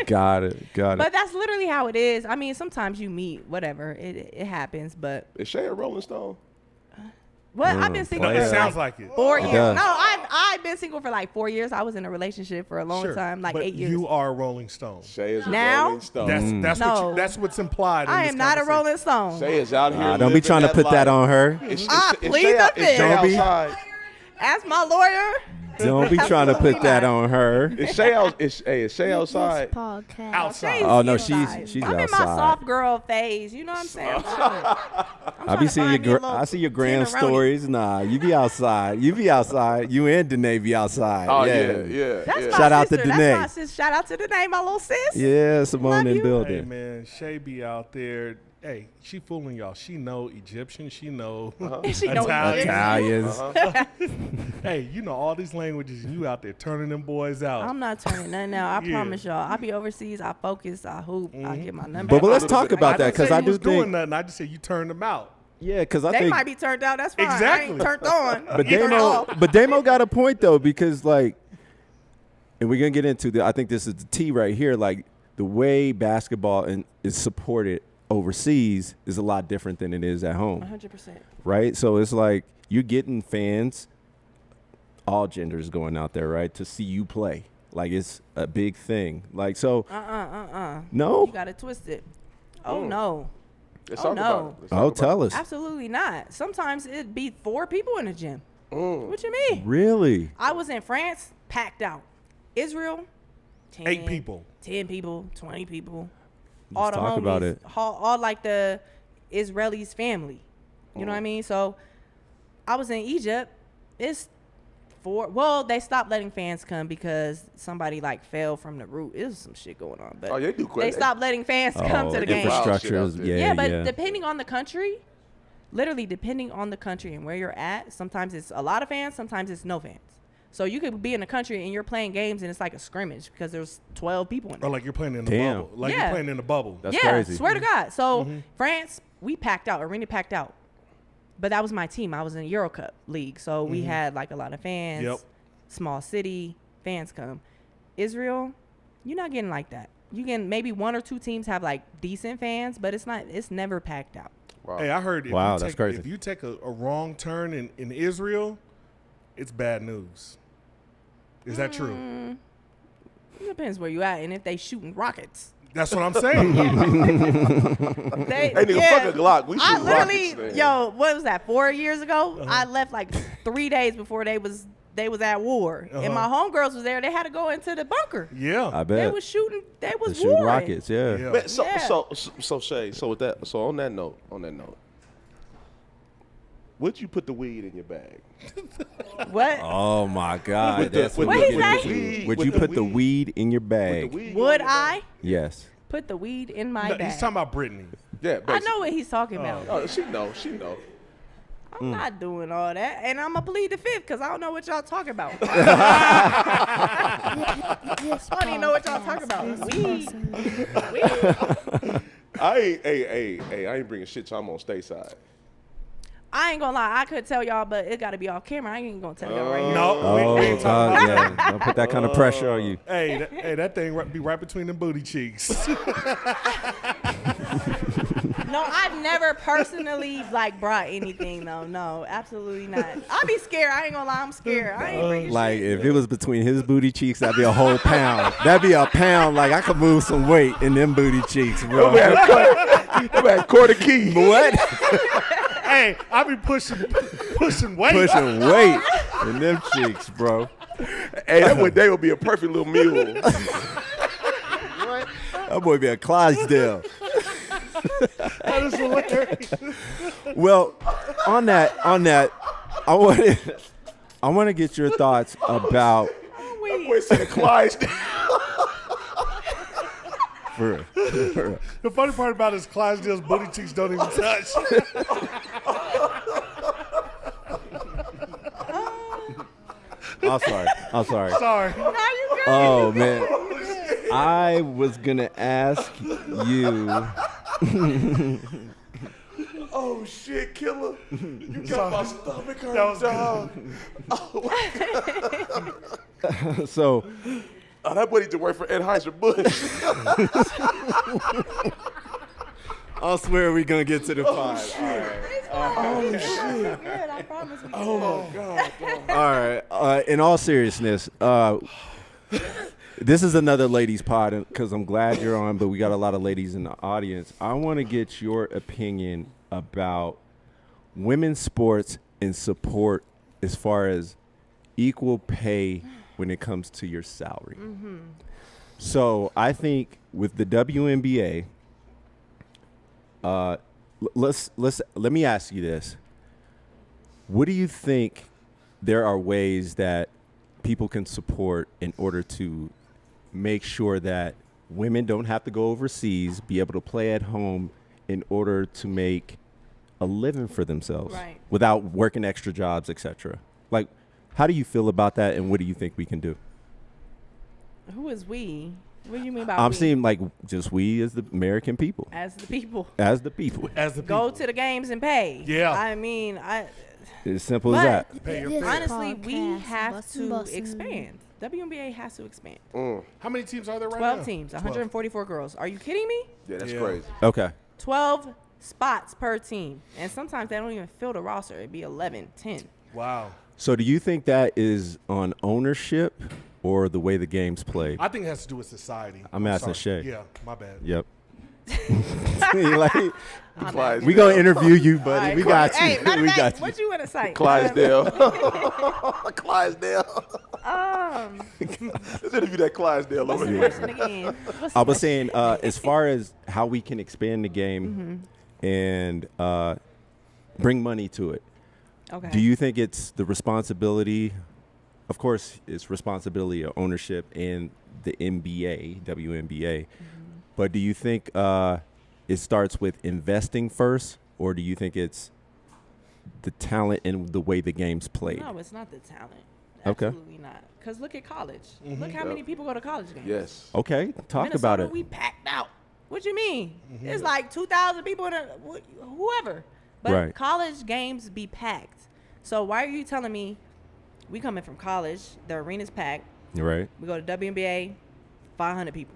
Got it. But that's literally how it is. I mean, sometimes you meet, whatever, it happens. But Is Shae a Rolling Stone? what I've been single It for sounds like like it. 4 It years. does. No, I've been single for like 4 years. I was in a relationship for a long Sure, time, like but 8 years. You are a Rolling Stone. Shae is a Now? Rolling Stone. That's what's implied. In I this am not a conversation. Rolling Stone. Shae is out here. Don't be living trying to put that life. on her. Is plead Shae the out- is Shae fifth. Don't be- outside? Ask my lawyer. Don't be trying to put that on her. Is Shae out? Is Shae outside? This podcast. Outside. Shay's Oh, no, inside. she's I'm in my outside. soft girl phase. You know what I'm saying? I be seeing I see your gram stories. Nah, you be outside. You be outside. You and Danae be outside. Oh yeah. That's yeah. my Shout out to sister. Danae. That's my sis. Shout out to Danae, my little sis. Yeah, Simone Love in you. building. Hey man, Shae be out there. Hey, she fooling y'all. She know Egyptian. She know She know Italian. Italians. Hey, you know all these languages. And you out there turning them boys out. I'm not turning nothing out. I Yeah. promise y'all. I be overseas. I focus. I hoop. I get my number. But let's talk about that because I you do was doing think. nothing. I just said you turned them out. Yeah, because I They think. might be turned out. That's fine. I Exactly. ain't turned on. But Turned off. Damo got a point though because like, and we're gonna get into the. I think this is the T right here. Like the way basketball is supported overseas is a lot different than it is at home. 100%. Right? So it's like you're getting fans, all genders going out there, right, to see you play. Like it's a big thing. Like so. No. You got it twisted. Oh no. Let's Oh, talk no. about it. Let's Oh, talk about tell us. Absolutely not. Sometimes it'd be 4 people in the gym. What you mean? Really? I was in France, packed out. Israel, 10, 8 people. 10 people, 20 people. Let's talk about it. All like the Israelis' family. You know what I mean? So I was in Egypt. It's 4. Well, they stopped letting fans come because somebody like fell from the roof. It was some shit going on. But Oh, they do quick. they stopped letting fans come to the game. Infrastructure Wow, is shit out yeah, Yeah, but yeah. depending on the country, literally depending on the country and where you're at, sometimes it's a lot of fans, sometimes it's no fans. So you could be in a country and you're playing games and it's like a scrimmage because there's 12 people in Or there. like you're playing in the Damn. bubble. Like Yeah. you're playing in the bubble. That's yeah, crazy. swear to God. So France, we packed out, arena packed out. But that was my team. I was in Euro Cup League. So we had like a lot of fans, Yep. small city, fans come. Israel, you're not getting like that. You can maybe 1 or 2 teams have like decent fans, but it's never packed out. Wow. Hey, I heard. Wow, that's crazy. If you take a wrong turn in Israel, it's bad news. Is that true? It depends where you at and if they shooting rockets. That's what I'm saying. They, Hey, nigga, fuck a Glock. We I shoot literally, rockets, man. yo, what was that? 4 years ago, I left like 3 days before they was at war, and my homegirls was there. They had to go into the bunker. Yeah. I They bet. was shooting. They was They shoot warring. rockets, yeah. Yeah. Man, so Yeah. Shae, so on that note, would you put the weed in your bag? What? Oh my God. With the- That's with what the- we're What he getting say? into. Would With you the put the weed. weed in your With bag? the weed Would in your bag? I Yes. put the weed in my No, bag? he's talking about Brittany. Yeah, I know what he's talking about. Oh, she know. I'm not doing all that. And I'm going to plead the fifth because I don't know what y'all talking about. I don't even know what y'all talking about. Weed. I ain't bringing shit till I'm on stateside. I ain't gonna lie, I could tell y'all, but it gotta be off camera. I ain't gonna tell y'all right here. No, we ain't talking about that. Don't put that kind of pressure on you. Hey, that thing be right between them booty cheeks. No, I've never personally like brought anything though. No, absolutely not. I'd be scared. I ain't gonna lie, I'm scared. I ain't bringing Like shit. if it was between his booty cheeks, that'd be a whole pound. That'd be a pound. Like I could move some weight in them booty cheeks, bro. That man quarter key. What? Hey, I be pushing weight. Pushing weight in them cheeks, bro. Hey, that one day will be a perfect little mule. That boy be a Clydesdale. That is hilarious. Well, on that, I want to get your thoughts about. That boy said Clydesdale. For real. The funny part about it is Clydesdale's booty cheeks don't even touch. I'm sorry. Sorry. Now you good. Oh man, I was gonna ask you. Oh shit, killer! You got my stomach hurt, That was dog. So, That boy need to work for Anheuser-Busch. I swear we're gonna get to the pod. Oh shit. Good, I promise we Oh my god. All right. In all seriousness, this is another ladies' pod because I'm glad you're on, but we got a lot of ladies in the audience. I want to get your opinion about women's sports and support as far as equal pay when it comes to your salary. Mm-hmm. So I think with the WNBA, let me ask you this. What do you think there are ways that people can support in order to make sure that women don't have to go overseas, be able to play at home in order to make a living for themselves without working extra jobs, etc.? Like, how do you feel about that, and what do you think we can do? Who is we? What do you mean by I'm we? saying like just we as the American people. As the people. As the people. As the people. Go to the games and pay. Yeah. I mean, As simple as that. Pay your fare. honestly, we have to expand. WNBA has to expand. How many teams are there right 12 now? teams, 144 girls. Are you kidding me? Yeah, that's Yeah. crazy. Okay. 12 spots per team. And sometimes they don't even fill the roster. It'd be 11, 10. Wow. So do you think that is on ownership or the way the game's played? I think it has to do with society. I'm asking sorry. Shae. Yeah, my bad. Yep. Like, Clydesdale. we gonna interview you, buddy. All right, We cool. got you. Hey, matter We of got fact, you. what you want to say? Clydesdale. Clydesdale. Let's interview that Clydesdale over here. Listen again. I was saying, as far as how we can expand the game and bring money to it, Okay. do you think it's the responsibility? Of course, it's responsibility of ownership and the NBA, WNBA. But do you think it starts with investing first, or do you think it's the talent and the way the game's played? No, it's not the talent. Okay. Absolutely not. Because look at college. Look how many people go to college games. Yes. Okay, talk Minnesota, about it. we packed out. What you mean? It's like 2,000 people in whoever. But Right. college games be packed. So why are you telling me we coming from college, the arena's packed, Right. we go to WNBA, 500 people?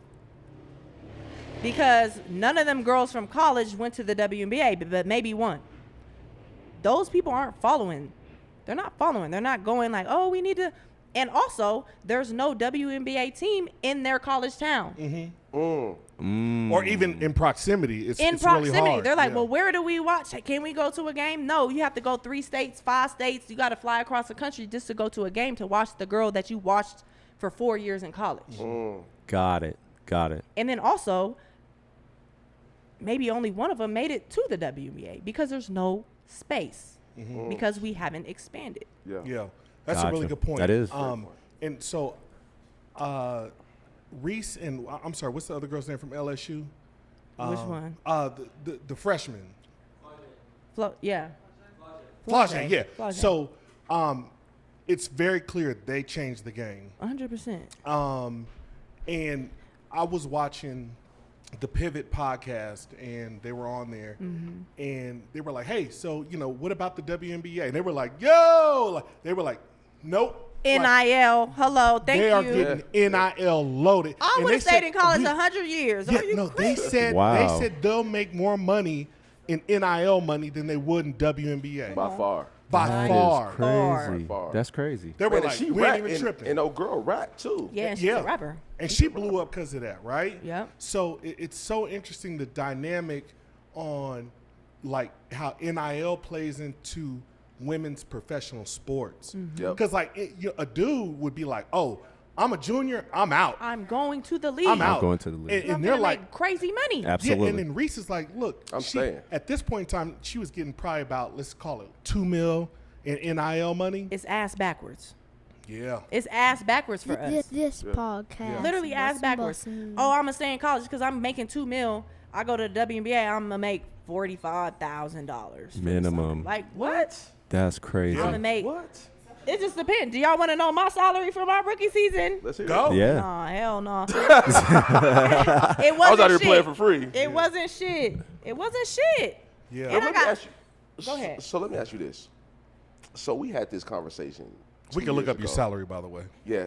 Because none of them girls from college went to the WNBA, but maybe one. Those people aren't following. They're not following. They're not going like, oh, we need to. And also, there's no WNBA team in their college town. Or even in proximity. It's In it's proximity. really hard. They're like, Yeah. well, where do we watch? Can we go to a game? No, you have to go 3 states, 5 states. You got to fly across the country just to go to a game to watch the girl that you watched for 4 years in college. Got it. And then also, maybe only one of them made it to the WNBA because there's no space because we haven't expanded. Yeah, that's a really Gotcha. good point. That is. And so, Reese and I'm sorry, what's the other girl's name from LSU? Which one? The freshman. Flo, yeah. Flage, yeah. Flage. So it's very clear they changed the game. 100%. And I was watching the Pivot podcast, and they were on there, and they were like, "Hey, so what about the WNBA?" And they were like, "Yo," they were like, "Nope." NIL, hello, thank they you. are getting NIL loaded. I And would they have stayed said, in college 100 years. Yeah, Are you no, they crazy? said Wow. they'll make more money in NIL money than they would in WNBA. By far. By That far. is crazy. Far. That's crazy. They were Man, and like, she we rap, ain't even tripping. and old girl rap too. Yeah, she's a rapper. And she blew up because of that, right? Yep. So it's so interesting, the dynamic on like how NIL plays into women's professional sports. Yep. Because a dude would be like, "Oh, I'm a junior, I'm out. I'm going to the league. I'm out." going to the league. And I'm they're gonna like, make crazy money. Absolutely. yeah, and then Reese is like, "Look, I'm staying." At this point in time, she was getting probably about, let's call it $2 million in NIL money." It's ass backwards. Yeah. It's ass backwards for us. This podcast. Literally ass backwards. Oh, I'm gonna stay in college because I'm making $2 million. I go to the WNBA, I'm gonna make $45,000 Minimum. Like what? That's crazy. I'm gonna make. What? It just depends. Do y'all want to know my salary for my rookie season? Let's hear Go. it. Yeah. Nah, hell no. It wasn't I was out here shit. playing for free. It wasn't shit. It wasn't shit. Yeah. And I Let me got. ask you. Go ahead. So let me ask you this. So we had this conversation. We 2 can look years up your ago. salary, by the way. Yeah.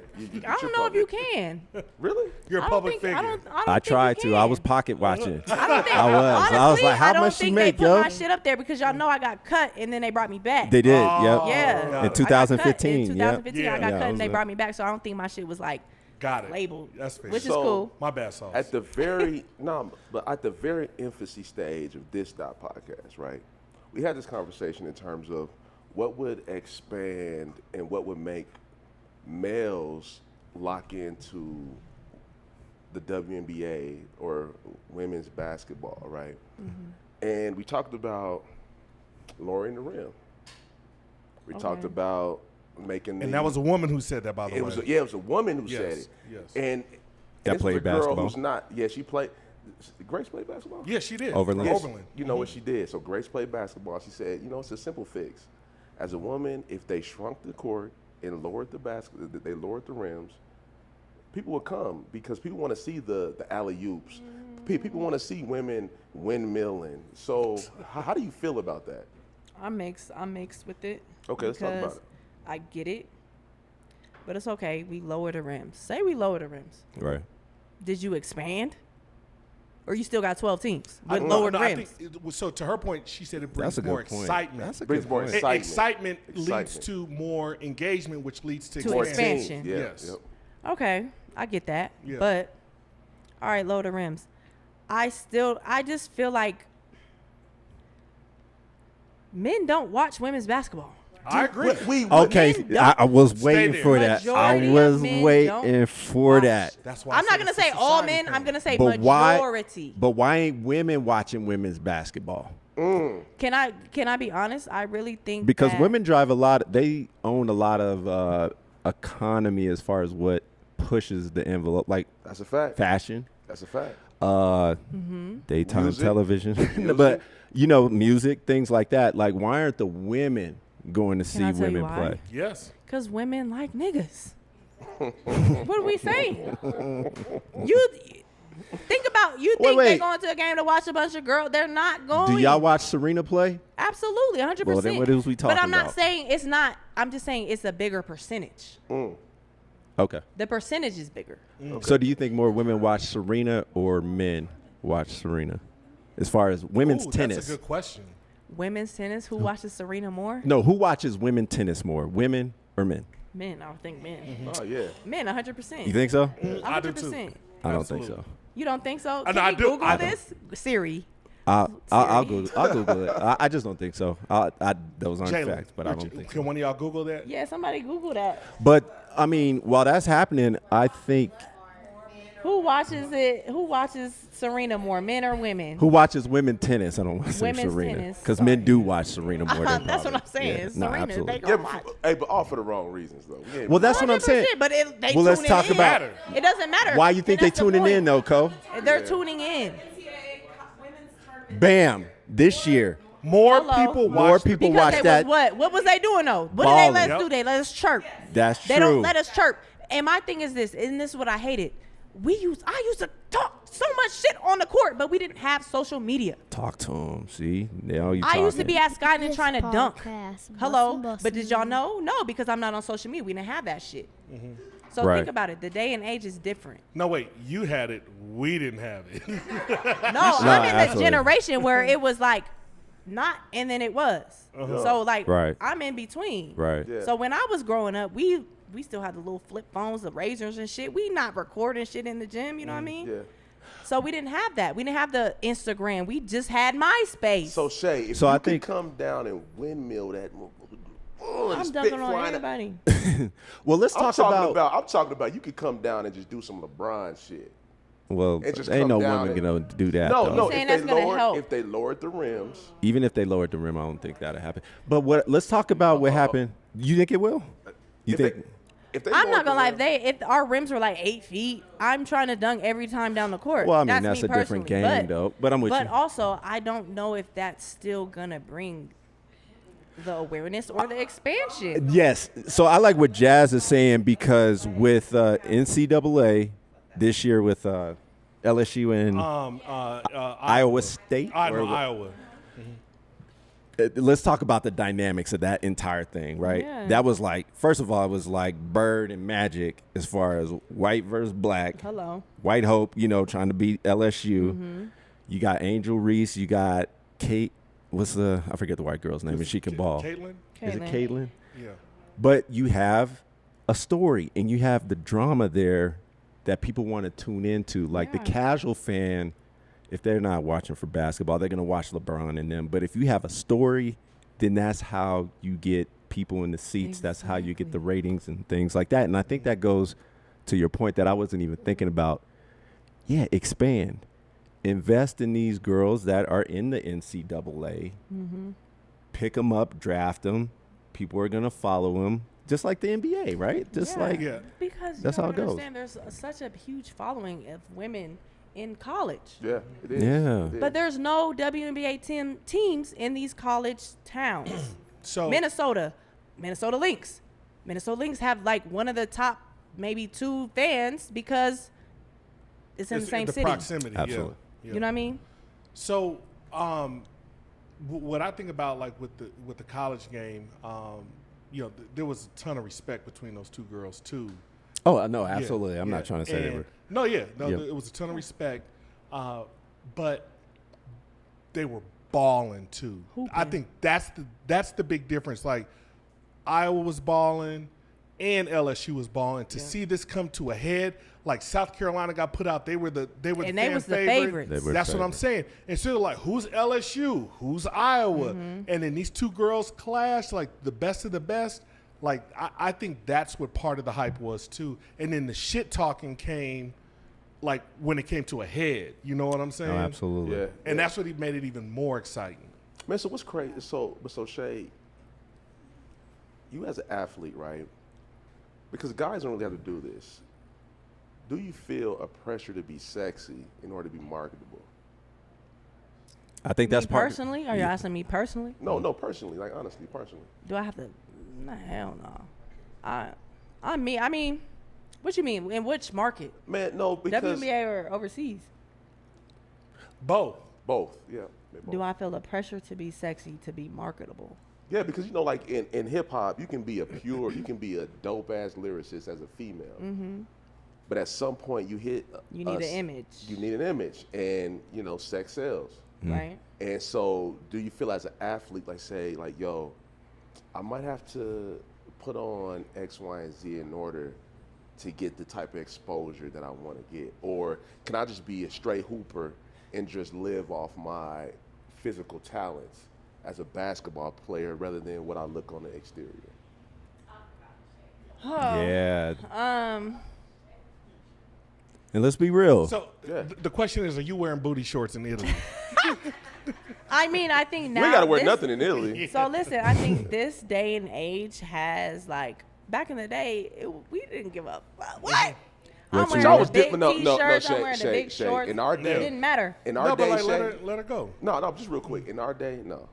I don't know if you can. Really? You're a I don't public think- figure. I don't I think tried you to. I can. was pocket watching. I don't think. I was. Honestly, I was like, how I don't much she think make, they put yo? my shit up there because y'all know I got cut and then they brought me back. They did. Oh, Yep. Yeah. got In it. 2015. In Yeah. 2015, Yeah. I got Yeah, cut I and they was brought me back. So I don't think my shit was like Got it. labeled. That's fair. Which is So- cool. My bad, Sauce. At the very but at the very infancy stage of this.podcast, right? We had this conversation in terms of what would expand and what would make males lock into the WNBA or women's basketball, right? And we talked about lowering the rim. We talked about making and that was a woman who said that, by the way. it was a woman who said Yes, it. yes. And That this played is a girl basketball? who's not. Yeah, she played. Grace played basketball. Yeah, she did. Overland. Yes, Overland. You know what she did. So Grace played basketball. She said, it's a simple fix. As a woman, if they shrunk the court and lowered the basket, they lowered the rims, people would come because people want to see the alley-oops. People want to see women windmilling. So how do you feel about that? I'm mixed with it. Okay, let's talk about because it. I get it, but it's okay. We lower the rims. Say we lower the rims. Right. Did you expand, or you still got 12 teams with No, lowered no, I rims? think so to her point, she said it That's brings a good more point. excitement. That's a Brings good more point. excitement. Excitement leads to more engagement, which leads to To expansion. expansion. Yeah, Yes. yep. Okay, I get that. Yeah. But all right, lower the rims. I just feel like men don't watch women's basketball. I agree. We Okay, Men I was Stay waiting there. for that. Majority I of was men waiting don't for watch. that. That's why I'm not gonna say all men. I'm gonna say But majority. why ain't women watching women's basketball? Can I be honest? I really think Because that women drive a lot. They own a lot of economy as far as what pushes the envelope, like That's a fact. fashion, That's a fact. daytime Music. television, but music, things like that. Like, why aren't the women going to see I tell you women why? play? Yes. Because women like niggas. What are we saying? You think Wait. they're going to a game to watch a bunch of girls. They're not going. Do y'all watch Serena play? Absolutely, 100%. Well, then what is we But talking I'm not about? saying it's not. I'm just saying it's a bigger percentage. Okay. The percentage is bigger. So do you think more women watch Serena or men watch Serena? As far as women's Ooh, tennis. That's a good question. Women's tennis, who watches Serena more? No, who watches women tennis more, women or men? Men, I would think men. Oh yeah. Men, 100%. You think so? 100%. I do too. I don't think Absolutely. so. You don't think so? No, Can I we do. Google I don't. this? Siri. I'll Siri. Google it. I just don't think so. Those aren't Jalen, facts, but I don't think can so. one of y'all Google that? Yeah, somebody Google that. But I mean, while that's happening, I think Who watches it? Who watches Serena more, men or women? who watches women tennis? I don't want to say Women's Serena tennis, because men do watch Serena more than That's what probably. I'm saying. Yeah, Serena, absolutely. they Yeah, gonna watch. but all for the wrong reasons though. Yeah, Well, that's what I'm saying. 100%, But they Well, let's tuning talk in. about- It doesn't matter. Why you think And they that's the tuning point. in though, Cole? They're tuning in. Bam! This year, More Hello. people More watch. people Because watch they that. was what was they doing though? What did Balling. they let us Yep. do? They let us chirp. That's They true. don't let us chirp. And my thing is this, and this is what I hated. I used to talk so much shit on the court, but we didn't have social media. Talk to them. See, they all you I used to talking. be at Skyline This trying to dunk. podcast, Hello, bussin', but did y'all bussin'. know? No, because I'm not on social media. We didn't have that shit. So Right. think about it. The day and age is different. No, wait. You had it. We didn't have it. No, I'm in the absolutely. generation where it was like not, and then it was. So like, Right. I'm in between. Right. Yeah. So when I was growing up, we still had the little flip phones, the razors and shit. We not recording shit in the gym. You know what I mean? Yeah. So we didn't have that. We didn't have the Instagram. We just had MySpace. So Shae, if So you I could think- come down and windmill that, and I'm spit dunking on flying out- everybody. Well, let's I'm talk talking about. I'm talking about you could come down and just do some LeBron shit. Well, and just ain't come no down women and- gonna do that. No, though. no. saying If that's they gonna lowered, help. if they lowered the rims, Even if they lowered the rim, I don't think that'll happen. But let's talk about what happened. You think it will? You if think? if they I'm lowered not gonna the lie. rims- If our rims were like 8 feet, I'm trying to dunk every time down the court. Well, I mean, that's me a different personally. game, though. But I'm with But you. also, I don't know if that's still gonna bring the awareness or the expansion. Yes. So I like what Jazz is saying because with NCAA this year with LSU and Iowa State. Iowa. Let's talk about the dynamics of that entire thing, right? Yeah. That was like, first of all, it was like Bird and Magic as far as white versus black. Hello. White Hope, trying to beat LSU. Mm-hmm. You got Angel Reese. You got Kate. I forget the white girl's name, and she can ball. Caitlin? Is it Caitlin? Yeah. But you have a story and you have the drama there that people want to tune into. Like the Yeah. casual fan, if they're not watching for basketball, they're going to watch LeBron and them. But if you have a story, then that's how you get people in the seats. That's how you get the ratings and things like that. And I think that goes to your point that I wasn't even thinking about. Yeah, expand. Invest in these girls that are in the NCAA. Pick them up, draft them. People are going to follow them. Just like the NBA, right? Just Yeah. like Yeah. Because That's you how don't it goes. understand there's such a huge following of women in college. yeah, it is. Yeah. It is. But there's no WNBA teams in these college towns. So Minnesota Lynx. Minnesota Lynx have like one of the top maybe 2 fans because it's in the same city. proximity. Absolutely. Yeah. You know what I mean? So, what I think about like with the college game, there was a ton of respect between those two girls too. Oh, no, Yeah, absolutely. I'm yeah. not trying to say they And- were. No, yeah, Yeah. it was a ton of respect, but they were balling too. I Hooping. think that's the big difference. Like Iowa was balling, and LSU was balling. To see this come to a head, like South Carolina got put out, they were the And they fan was the favorite. favorites. They were That's what I'm saying. Instead of like, who's LSU? Who's Iowa? Mm-hmm. And then these two girls clash, like the best of the best. Like, I think that's what part of the hype was too. And then the shit talking came, like, when it came to a head. You know what I'm saying? No, absolutely. yeah. And that's what made it even more exciting. Man, so what's crazy? So Shae, you as an athlete, right? Because guys don't really have to do this. Do you feel a pressure to be sexy in order to be marketable? I think that's Me part. personally? Are you asking me personally? No, personally, like honestly, personally. Do I have to? Nah, hell no. I mean, what you mean? In which market? Man, no, because WNBA or overseas? Both. both, yeah. Both. Do I feel the pressure to be sexy to be marketable? Yeah, because like in hip hop, you can be a dope ass lyricist as a female. Mm-hmm. But at some point you hit You need an image. You need an image, and sex sells. Right? And so, do you feel as an athlete, like say, like, yo, I might have to put on X, Y, and Z in order to get the type of exposure that I want to get? Or can I just be a straight hooper and just live off my physical talents as a basketball player rather than what I look on the exterior? Yeah. Um, And let's be real. So Yeah. the question is, are you wearing booty shorts in Italy? I mean, I think now we ain't got to wear this- nothing in Italy. So listen, I think this day and age has like back in the day, we didn't give up. What? I'm you wearing Y'all the was big dipping up- no, t-shirts. I'm Shae, wearing the Shae, big Shae, shorts. in our day- it didn't matter. In our No, but day, like, Shae, let her go. no, just real quick. In our day, no.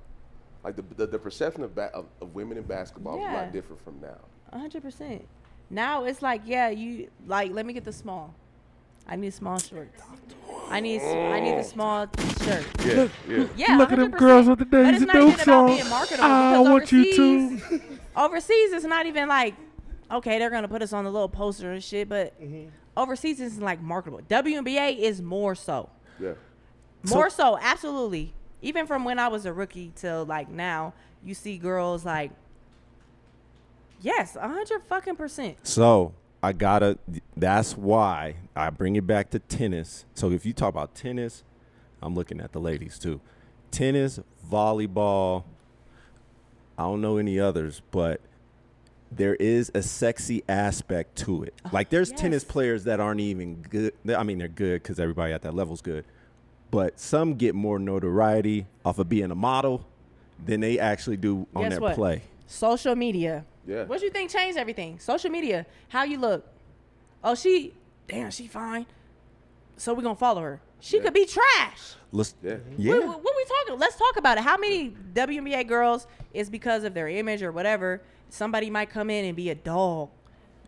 Like the perception of women in basketball is a lot different from now. 100%. Now it's like, yeah, you like. Let me get the small. I need small shorts. I need the small shirt. Yeah. Look at them 100%. girls with the But Daisy it's not even Dukes about on. being marketable. I because want you to. Overseas, it's not even like, okay, they're gonna put us on the little poster and shit. But overseas, it's like marketable. WNBA is more so. Yeah. More so, absolutely. Even from when I was a rookie till like now, you see girls like, yes, 100%. So that's why I bring it back to tennis. So if you talk about tennis, I'm looking at the ladies too. Tennis, volleyball, I don't know any others, but there is a sexy aspect to it. Like there's tennis players that aren't even good. I mean, they're good because everybody at that level is good. But some get more notoriety off of being a model than they actually do on their play. Social media. Yeah. What do you think changed everything? Social media. How you look. Oh, she fine. So we're going to follow her. She could be trash. What we talking? Let's talk about it. How many WNBA girls is because of their image or whatever? Somebody might come in and be a dog,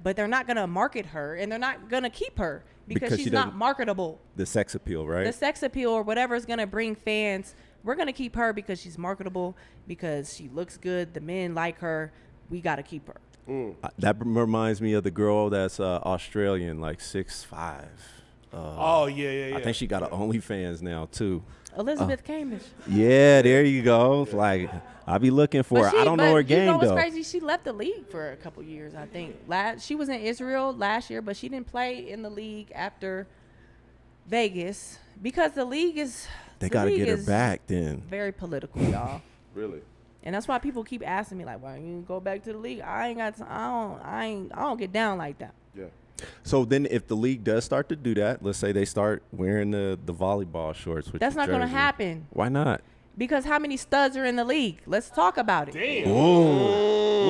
but they're not going to market her and they're not going to keep her because she's not marketable. The sex appeal, right? The sex appeal or whatever is going to bring fans. We're going to keep her because she's marketable, because she looks good. The men like her. We got to keep her. That reminds me of the girl that's Australian, like 6'5". Yeah. I think she got an OnlyFans now too. Elizabeth Cambridge. Yeah, there you go. Like I be looking for her. I don't know her game you know what's though. crazy? She left the league for a couple years, I think. She was in Israel last year, but she didn't play in the league after Vegas because the league is. They got to get her back then. Very political, y'all. Really? And that's why people keep asking me like, "Why you go back to the league?" I ain't got. I don't get down like that. Yeah. So then, if the league does start to do that, let's say they start wearing the volleyball shorts. With That's not going to happen. Why not? Because how many studs are in the league? Let's talk about it. Damn.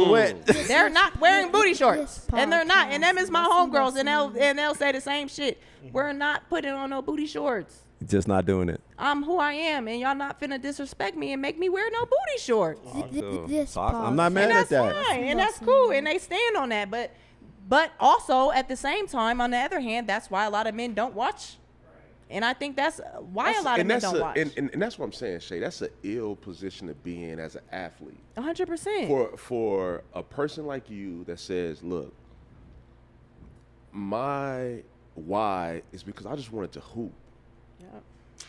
What? They're not wearing booty shorts, and they're not. And them is my homegirls, and they'll say the same shit. We're not putting on no booty shorts. Just not doing it. I'm who I am, and y'all not finna disrespect me and make me wear no booty shorts. I'm not mad at that. That's fine, and that's cool, and they stand on that. But also at the same time, on the other hand, that's why a lot of men don't watch, and I think that's why a lot of men don't watch. And that's what I'm saying, Shae. That's an ill position to be in as an athlete. 100%. For a person like you that says, look, my why is because I just wanted to hoop.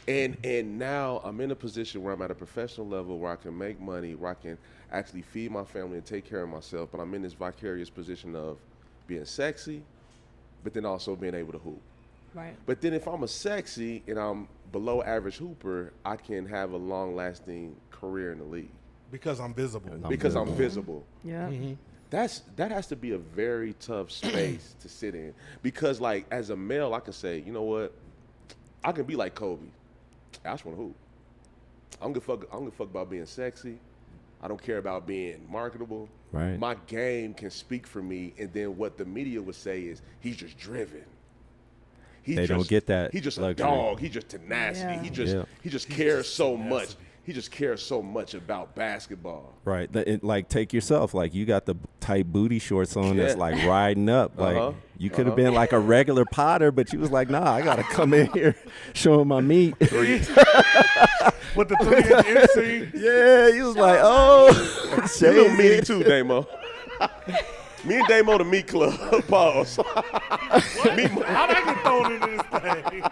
And now I'm in a position where I'm at a professional level where I can make money, where I can actually feed my family and take care of myself, but I'm in this vicarious position of being sexy, but then also being able to hoop. Right. But then if I'm a sexy and I'm below average hooper, I can have a long-lasting career in the league. Because I'm visible. I'm visible. Yeah. Mm-hmm. That has to be a very tough space to sit in. Because like as a male, I can say, you know what? I can be like Kobe. I just want to hoop. I don't give a fuck about being sexy. I don't care about being marketable. Right. My game can speak for me, and then what the media would say is he's just driven. They don't get that. He's just luxury. a dog. He's just tenacity. Yeah. He just cares so much. He just cares so much about basketball. Right. Like take yourself. Like you got the tight booty shorts on that's like riding up. Like you could have been like a regular Potter, but you was like, nah, I gotta come in here showing my meat. With the 3-inch inseam. Yeah, he was like, oh, You a little meaty too, Damo. Me and Damo the meat club. Pause. How'd I get thrown into this thing?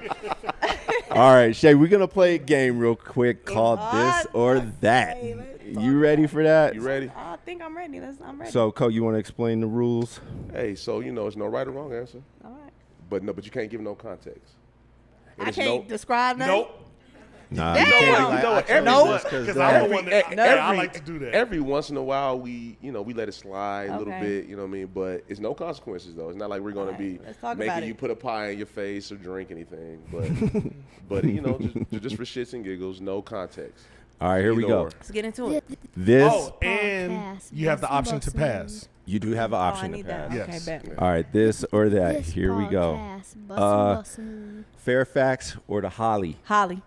All right, Shae, we're going to play a game real quick called This or That. You ready for that? You ready? I think I'm ready. I'm ready. So, Cole, you want to explain the rules? Hey, so it's no right or wrong answer. All right. But you can't give no context. And I it's can't describe nothing. Nope. Nah, Damn. you can't be You like, know what? I chose this Because I'm the every- one that I like to do that. Every once in a while, we let it slide a little Okay. bit. You know what I mean? But it's no consequences though. It's not like we're gonna All be right, let's talk about making it. you put a pie in your face or drink anything. But just for shits and giggles, no context. All right, here we Either go. or. Let's get into it. This, And you have the option to pass. you do have an Oh, I option to need that. pass. Yes. Okay, bet. All right, this or that. Here we go. Fairfax or the Holly? Holly.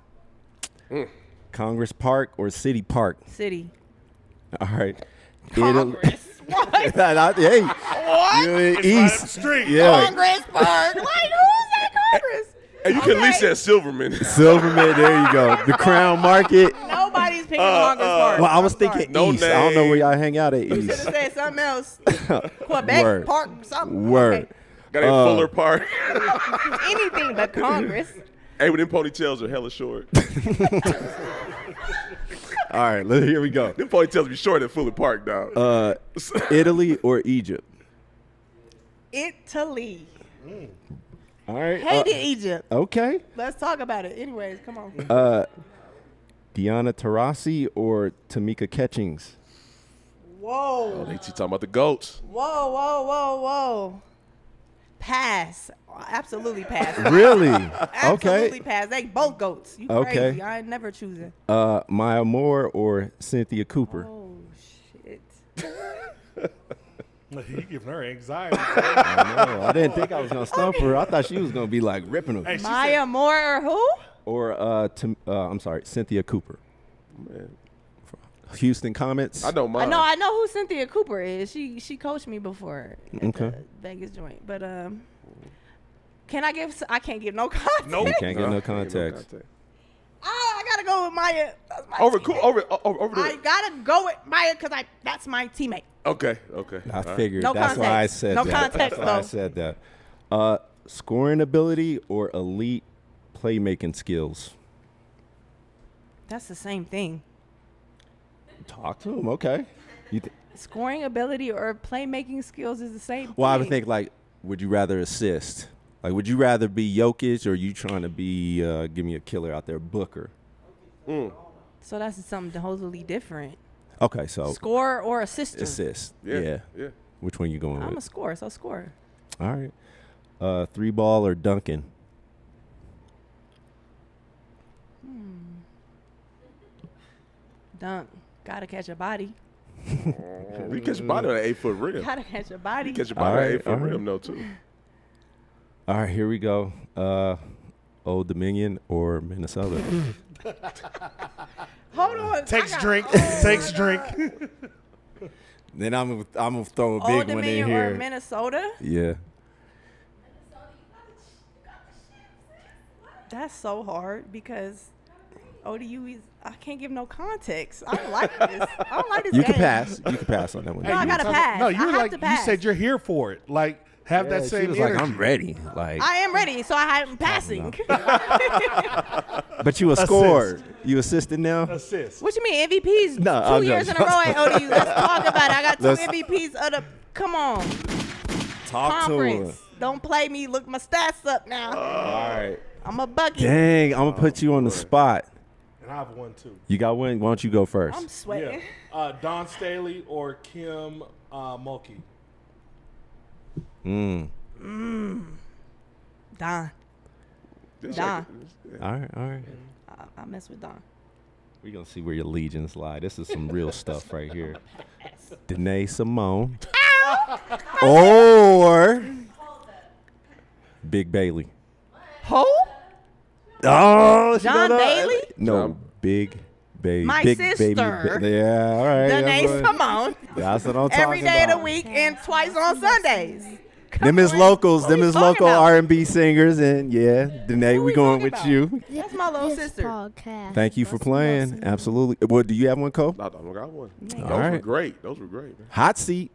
Congress Park or City Park? City. All right. Congress. What? Hey, What? you're in It's right up the East. street. Yeah. Congressburg. Like, who's that Congress? And you can at least say Silverman. Silverman, there you go. The Crown Market. Nobody's picking Congressburg. Well, I was I'm thinking sorry. No East. I don't know where name. y'all hang out at You should East. have said something else. Quebec Word. Park, something. Word. Okay. Got a Fuller Park. Anything but Congress. Hey, but them ponytails are hella short. All right, here we go. Them ponytails be short at Fuller Park, dog. Italy or Egypt? Italy. All right. Hated Egypt. Okay. Let's talk about it. Anyways, come on. Diana Taurasi or Tamika Catchings? Whoa. They talking about the goats. Whoa. Pass. Absolutely pass. Really? Absolutely Okay. pass. They both goats. You Okay. crazy. I ain't never choosing. Maya Moore or Cynthia Cooper? Oh, shit. You giving her anxiety. I didn't think I was gonna stump her. I thought she was gonna be like ripping them. Hey, she Maya Moore or who? Or I'm sorry, Cynthia Cooper. Man, Houston Comets. I know mine. I know who Cynthia Cooper is. She coached me before at Okay. the Vegas joint. But can I give? I can't give no context. Nope. You can't get no context. I gotta go with Maya. That's my Over teammate. over I there. gotta go with Maya because that's my teammate. Okay. I figured. No That's why I context. said No that. context, That's why I though. said that. Scoring ability or elite playmaking skills? That's the same thing. Talk to him. Okay. Scoring ability or playmaking skills is the same. Well, I thing. would think like, would you rather assist? Like, would you rather be Jokic or you trying to be give me a killer out there, Booker? So that's something totally different. Okay, so Score or assister. assist. Yeah. Which one you going I'm a with? scorer, so score. All right. 3 ball or dunking? Dunk. Gotta catch a body. You catch your body on an 8-foot rim. Gotta catch a body. You catch your body on an 8-foot All right. rim, though, too. All right, here we go. Old Dominion or Minnesota? Hold on. Takes I got- drink. Oh. Takes drink. Then I'm gonna throw a Old big one in Dominion here. or Minnesota? Yeah. That's so hard because ODU is. I can't give no context. I don't like this. I don't like this You game. can pass. You can pass on that one. No, I gotta pass. No, I you were have like to you pass. said you're here for it. Like have that she same was energy. like, I'm ready. Like, I am ready, so I'm passing. but you a scorer. You assisted now? Assist. What you mean MVPs? No, 2 I'm years in a joking. row at ODU. Let's talk about it. I got 2 Let's- MVPs of the. Come on, Talk to her. conference. Don't play me. Look my stats up now. All right. I'm a bucket. Dang, I'm gonna put you on the spot. And I have one too. You got one. Why don't you go first? I'm sweating. Yeah. Don Staley or Kim Mulkey. Don. This Nah. All right. I mess with Don. We're gonna see where your legions lie. This is some real stuff right here. Danae Simone or Big Bailey. Who? Oh, she John don't know. Bailey? No, John- Big Baby. My Big sister. Baby. Yeah, all right. Danae that's what- Simone. That's what I'm talking Every day of the about. week and twice on Sundays. Them is on. locals. What Them we is talking local about? R&B singers, and yeah, Danae, What we we going talking with about? you. That's my little sister. Podcast. Thank you for playing. Absolutely. Well, do you have one, Cole? I don't got one. Those All were right. great. Those were great, man. Hot seat.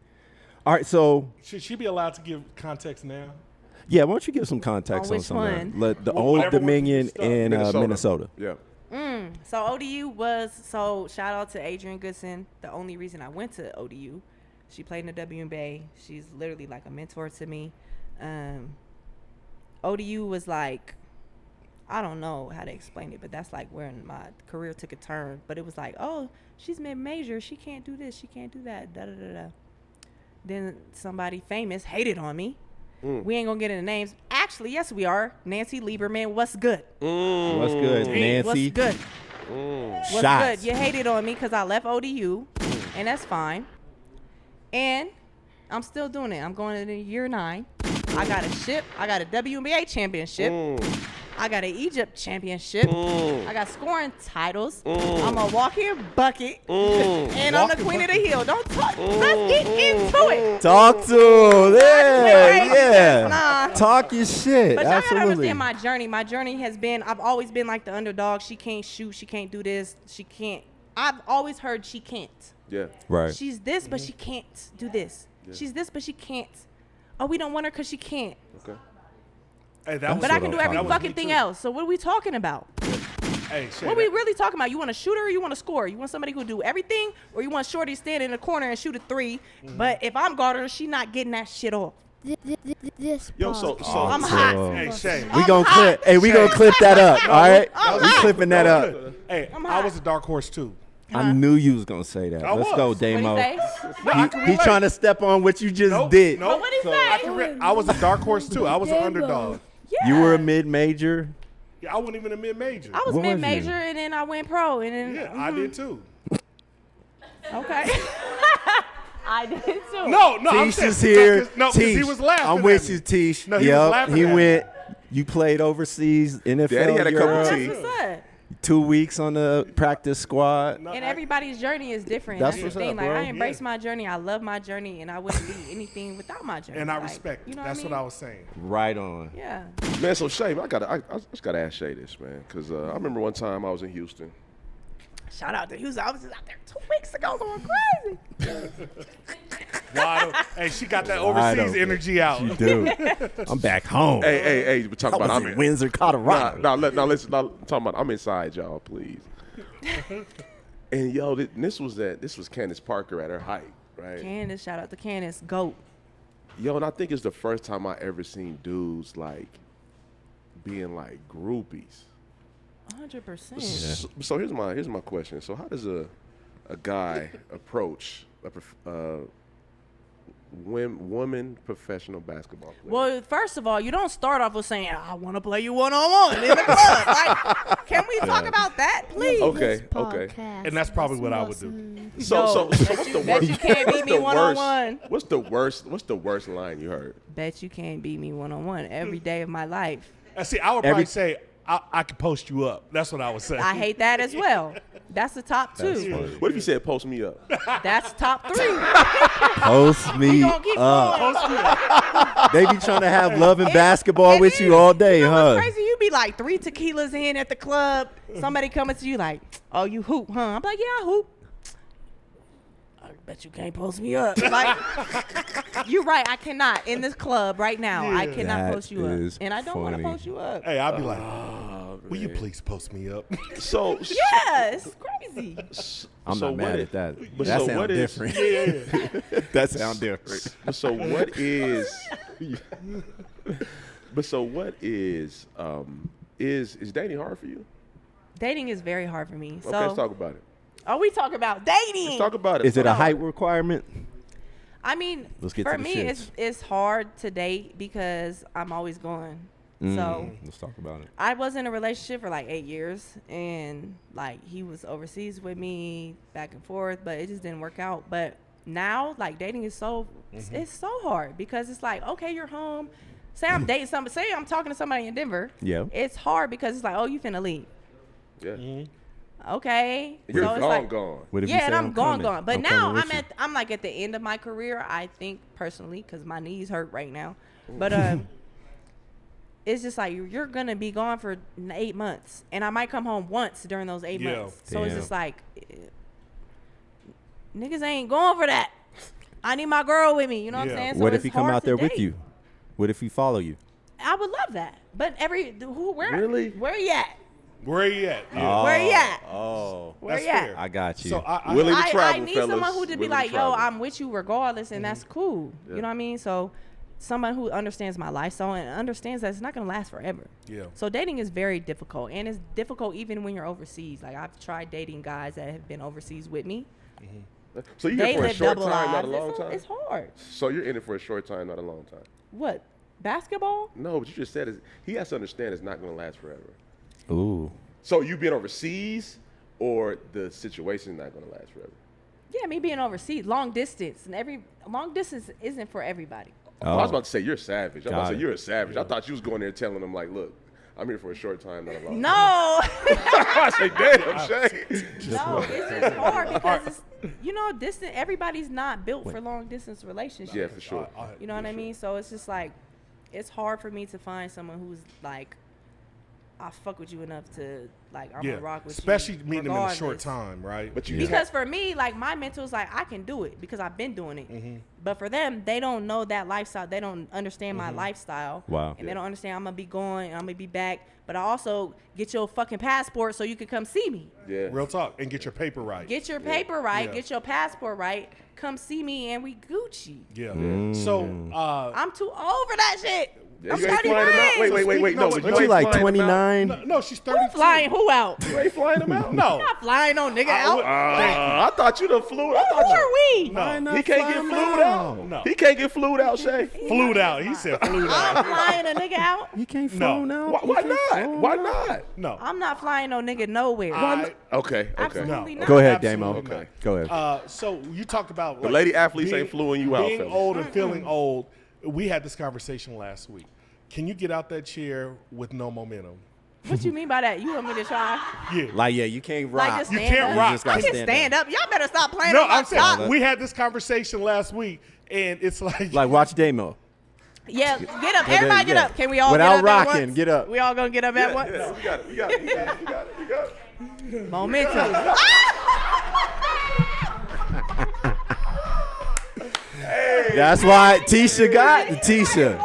All right, so Should she be allowed to give context now? yeah, why don't you give some context On on which some of that? one? Let the Well, Old whatever one you Dominion start. in Minnesota. Yeah. So ODU was, so shout out to Adrienne Goodson. The only reason I went to ODU, she played in the WNBA. She's literally like a mentor to me. ODU was like, I don't know how to explain it, but that's like where my career took a turn. But it was like, oh, she's mid-major. She can't do this. She can't do that. Da-da-da-da. Then somebody famous hated on me. We ain't going to get into names. Actually, yes, we are. Nancy Lieberman, what's good? What's good, Nancy? What's good? What's Shots. good? You hated on me because I left ODU, and that's fine. And I'm still doing it. I'm going into year 9. I got a ship. I got a WNBA championship. I got an Egypt championship. I got scoring titles. I'm a walking bucket. And I'm the queen of the hill. Don't talk. Let's get into it. Talk to yeah. Nah. Talk your shit. But y'all gotta Absolutely. understand my journey. My journey has been, I've always been like the underdog. She can't shoot. She can't do this. She can't. I've always heard she can't. Yeah. Right. She's this, but she can't do this. She's this, but she can't. Oh, we don't want her because she can't. Okay. Hey, that was But I can do every that was fucking me thing too. else. So what are we talking about? Hey, Shae, What are we really talking about? You want a shooter or you want a scorer? You want somebody who do everything, or you want Shorty stand in the corner and shoot a 3? But if I'm guarding her, she not getting that shit off. This Yo, so podcast. I'm hot. Hey, Shae. We gonna clip. Hey, we gonna clip that up. All right. We clipping that up. Hey, I'm I hot. was a dark horse too. I knew you was gonna say that. I Let's was. go, What'd he Damo. say? No, I can He relate. trying to step on what you just Nope, did. nope. But what'd he So say? I was a dark horse too. I was an underdog. Yeah. You were a mid-major. Yeah, I wasn't even a mid-major. I was What was you? mid-major and then I went pro and then Yeah, I did too. okay. I did too. No, I'm Tish saying, is here. No, because Tish, he was laughing. I'm at with me. you, Tish. No, he was laughing he at me. went. You played overseas, NFL. Daddy had a cup of Europe, tea. That's what's up. 2 weeks on the practice squad. No, And I- everybody's journey is different. That's That's, what's the thing. up, Like bro. I embrace Yeah. my journey. I love my journey, and I wouldn't be anything without my journey. and I Like, respect. You know That's what what I I mean? was saying. Right on. Yeah. Man, so Shae, I just gotta ask Shae this, man, because I remember one time I was in Houston. Shout out to Houston. I was just out there 2 weeks ago going crazy. Hey, she got that Wide overseas open. energy out. You do. I'm back home. Hey, we talk I about was I'm in Windsor, Colorado. listen, talking about I'm inside, y'all, please. And yo, this was Candace Parker at her height, right? Candace, shout out to Candace. GOAT. Yo, and I think it's the first time I ever seen dudes like being like groupies. 100%. So here's my question. So how does a guy approach a woman professional basketball player? Well, first of all, you don't start off with saying, I want to play you one-on-one in the club. Like, can we talk about that, please? Okay, This okay. podcast. And that's probably what I would Listen. do. So what's the Bet worst? you can't beat me the one-on-one. What's the worst line you heard? Bet you can't beat me one-on-one every day of my life. See, I would probably say I could post you up. That's what I would say. I hate that as well. That's the top 2. What if you said post me up? That's top 3. Post me We gonna keep up. going. They be trying to have love and basketball It with is. you all day, You know huh? what's crazy? You be like 3 tequilas in at the club. Somebody coming to you like, oh, you hoop, huh? I'm like, yeah, I hoop. I bet you can't post me up. Like, you're right. I cannot. In this club right now, I Yeah. cannot That post you up. is And I don't want to funny. post you up. Hey, I'd be like, Oh, will you man. please post me up? So Yeah, it's crazy. I'm so not mad what at that. but That so sounds what is- different. That sounds different. So what is? But so what is dating hard for you? Dating is very hard for me. Okay, let's So, talk about it. we talk about dating. Let's talk about it. Is it a height requirement? I mean, Let's get for to the me, shits. it's hard to date because I'm always going. So Let's talk about it. I was in a relationship for like 8 years, and like he was overseas with me, back and forth, but it just didn't work out. But now, like dating is it's so hard because it's like, okay, you're home. Say I'm dating somebody. Say I'm talking to somebody in Denver. Yeah. It's hard because it's like, oh, you finna leave. Yeah. Okay. You're so it's gone, like, gone. What if you yeah, say and I'm gone. But I'm now coming with you? I'm like at the end of my career. I think personally, because my knees hurt right now. But it's just like you're gonna be gone for 8 months, and I might come home once during those 8 Yeah. months. So it's Damn. just like niggas ain't going for that. I need my girl with me. You know what I'm Yeah. saying? So What if it's he come hard out to there with date. you? What if he follow you? I would love that. But where Really? where you at? Where you at? Yeah. Where you at? Oh, Where That's you at? fair. I got you. So I Willing to I travel, need fellas. someone who to be Willing to like, yo, travel. I'm with you regardless, and that's cool. Yeah. You know what I mean? So someone who understands my lifestyle and understands that it's not gonna last forever. Yeah. So dating is very difficult, and it's difficult even when you're overseas. Like I've tried dating guys that have been overseas with me. So you're They here for a live short double time, lives. not a long time? It's hard. So you're in it for a short time, not a long time. What? Basketball? No, what you just said is he has to understand it's not going to last forever. Ooh. So you being overseas or the situation is not going to last forever? Yeah, me being overseas, long distance, and long distance isn't for everybody. I was about to say you're savage. I was about Got to say it. you're a savage. I thought you was going there telling them like, look, I'm here for a short time, not a long time. No. I say, damn, Shae. No, it's just hard because it's, distant. Everybody's not built for long distance relationships. Yeah, for sure. You know what I mean? So it's just like, it's hard for me to find someone who's like, I fuck with you enough to like, I'm gonna rock with especially you. Meeting them in a short time, right? But you because for me, like my mental is like, I can do it because I've been doing it. But for them, they don't know that lifestyle. They don't understand my lifestyle. Wow. And they don't understand I'm gonna be going, I'm gonna be back. But I also get your fucking passport so you can come see me. Yeah. Real talk, and get your paper right. Get your paper right. Yeah. Get your passport right. Come see me and we Gucci. Yeah. So I'm too old for that shit. You I'm ain't flying them out. 33. Wait. No, No, but but What you ain't like, flying them out. 29? no, she's 32. Flying who out? You ain't flying them out? No. I'm not flying no nigga out. I thought you done flew. I Who thought are we? No. he can't get flued out. No. He can't get flued out, Shae. Flued out. He said flued I'm out. flying a nigga out. You can't No. phone out? Why not? Why not? No. I'm not flying no nigga nowhere. Okay. Absolutely No. not. Go ahead, Absolutely Damo. not. Okay. Go ahead. So you talked about The lady athletes ain't fluing you out, Being fellas. old and feeling old. We had this conversation last week. Can you get out that chair with no momentum? What you mean by that? You want me to try? Yeah. You can't rock. Like just You stand can't up? rock. You just gotta I can stand stand up. Y'all better stop playing No, on my I'm top. saying we had this conversation last week, and it's like Watch Damo. Yeah, get up. Everybody get up. Can we all Without get up at rocking, once? get up. We all gonna get up at once? Yeah, you got it. Momentum. That's why Tisha got Tisha.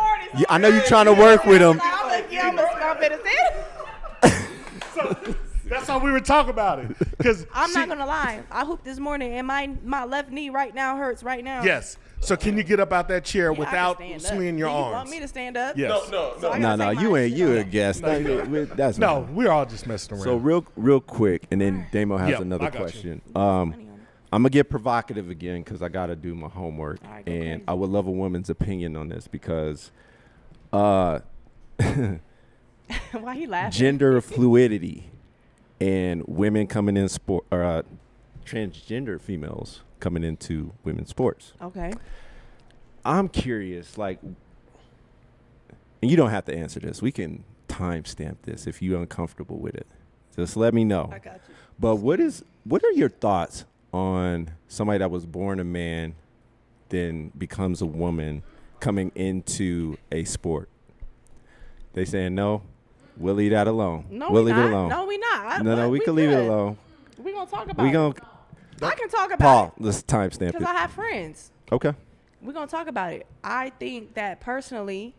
I know you're trying to work with him. I'm gonna stomp it in. that's how we were talking about it. Because I'm not gonna lie. I hooped this morning, and my left knee right now hurts right now. Yes. So can you get up out that chair Yeah, I can without stand up. swinging your Do arms? You want me to stand up? Yes. No. So I gotta No, take you my ain't. shit You a off. guest. That's No, not. we're all just messing around. So real quick, and then Damo has Yep, another I got you. question. Money on it. I'm gonna get provocative again because I gotta do my homework, All right, go and crazy. I would love a woman's opinion on this because, uh, Why he laughing? gender fluidity and women coming in sport, or transgender females coming into women's sports. Okay. I'm curious, and you don't have to answer this. We can timestamp this if you're uncomfortable with it. Just let me know. I got you. But what are your thoughts on somebody that was born a man, then becomes a woman, coming into a sport? They saying no. We'll leave that alone. No, we'll we leave not. it alone. No, we not. No, we can leave it alone. We gonna talk about We it. gonna I can talk about Paul. Let's timestamp it because it. I have friends. Okay. We're gonna talk about it. I think that personally,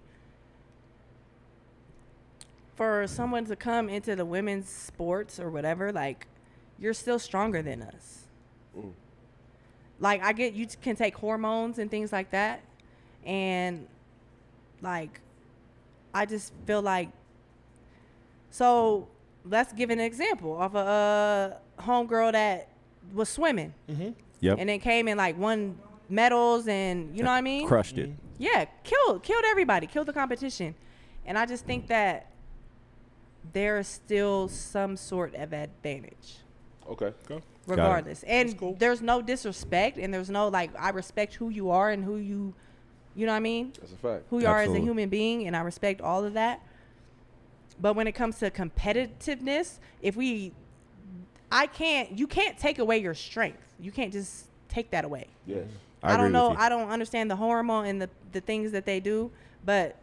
for someone to come into the women's sports or whatever, like, you're still stronger than us. Like, I get you can take hormones and things like that, and like, I just feel like. So let's give an example of a homegirl that was swimming Yep. and then came and like won medals and you know what I mean? Crushed it. Yeah, killed everybody, killed the competition. And I just think that there is still some sort of advantage Okay. regardless. And cool. there's no disrespect and there's no like, I respect who you are and who you know what I mean? That's a fact. Who you are as a Absolutely. human being, and I respect all of that. But when it comes to competitiveness, you can't take away your strength. You can't just take that away. Yes. I agree don't know. with you. I don't understand the hormone and the things that they do, but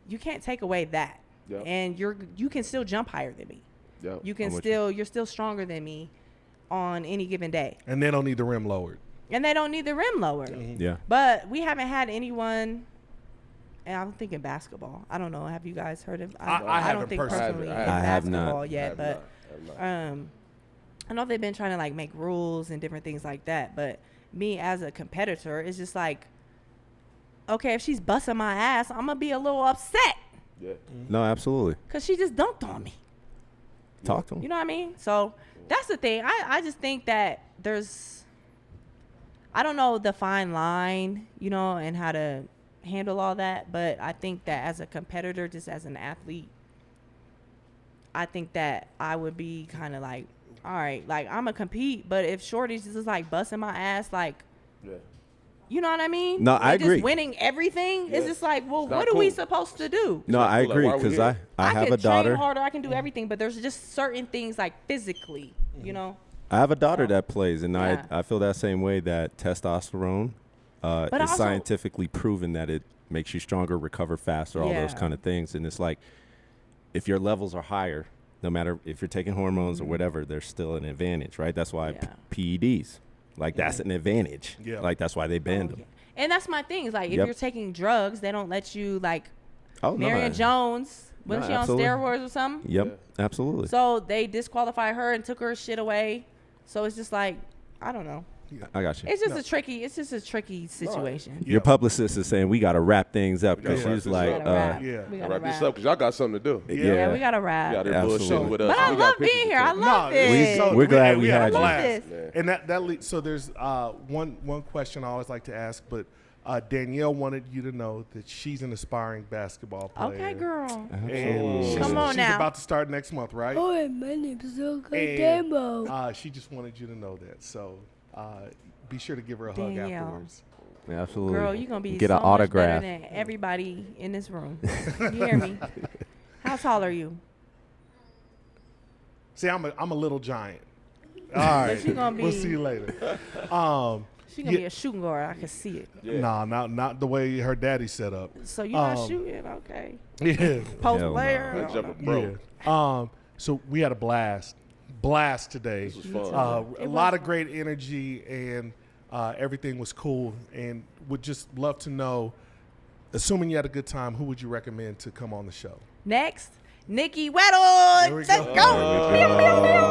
you can't take away that. Yep. And you can still jump higher than me. Yep. You can I'm with you're still stronger than me on any given day. And they don't need the rim lowered. And they don't need the rim lower. Yeah. But we haven't had anyone, and I'm thinking basketball. I don't know. Have you guys heard of? I don't haven't think personally. personally I in have not. basketball yet, but I'm not. I know they've been trying to like make rules and different things like that. But me as a competitor, it's just like, okay, if she's busting my ass, I'm gonna be a little upset Yeah. No, absolutely. because she just dunked on me. Talk to him. You know what I mean? So that's the thing. I just think that I don't know the fine line, you know, and how to handle all that. But I think that as a competitor, just as an athlete, I think that I would be kind of like, all right, like I'm gonna compete, but if Shorty's just like busting my ass, like Yeah. You know what I mean? No, I agree. Just winning everything is just like, well, not what are we cool. supposed to do? No, I cool. Like, agree why are we because here? I have can a daughter. train harder, I can do everything, but there's just certain things like physically, you know. I have a daughter that plays, and Yeah. I feel that same way that testosterone is also- scientifically proven that it makes you stronger, recover faster, all those Yeah. kind of things. And it's like if your levels are higher, no matter if you're taking hormones or whatever, there's still an advantage, right? That's why Yeah. PEDs, like that's an advantage. Yeah. Like that's why they banned them. And that's my thing. Is like if Yep. you're taking drugs, they don't let you like Oh, Marion Jones. Wasn't No, she on absolutely. steroids or something? Yep, absolutely. So they disqualified her and took her shit away. So it's just like, I don't know. I got you. It's just a tricky situation. Your publicist is saying we got to wrap things up because gotta wrap she's this like, We gotta wrap. yeah. We Wrap gotta this wrap. up because y'all got something to do. Yeah, we gotta You wrap. out there Absolutely. bullshitting with us. But I We got love pictures being to here. I take. love it's- it. we're glad we had had a you. blast. Yeah. And that leads, so there's one question I always like to ask, but Danielle wanted you to know that she's an aspiring basketball player. Okay, girl. And she's, Come on she's now. about to start next month, right? Hi, my name's Olga And Demo. she just wanted you to know that. So be sure to give her a hug Danielle. afterwards. Absolutely. Girl, you're going to be get so an autograph. much better than everybody in this room. You hear me? How tall are you? See, I'm a little giant. All right. she gonna We'll be- see you later. She's going to Yeah. be a shooting guard. I can see it. Nah, not the way her daddy set up. So you're not shooting? Okay. Yeah. Post Hell no. player? That jumper broke. Yeah. So we had a blast today. This was fun. A lot of great energy and everything was cool. And would just love to know, assuming you had a good time, who would you recommend to come on the show? Next, Nikki Weddle. There we Let's go. go.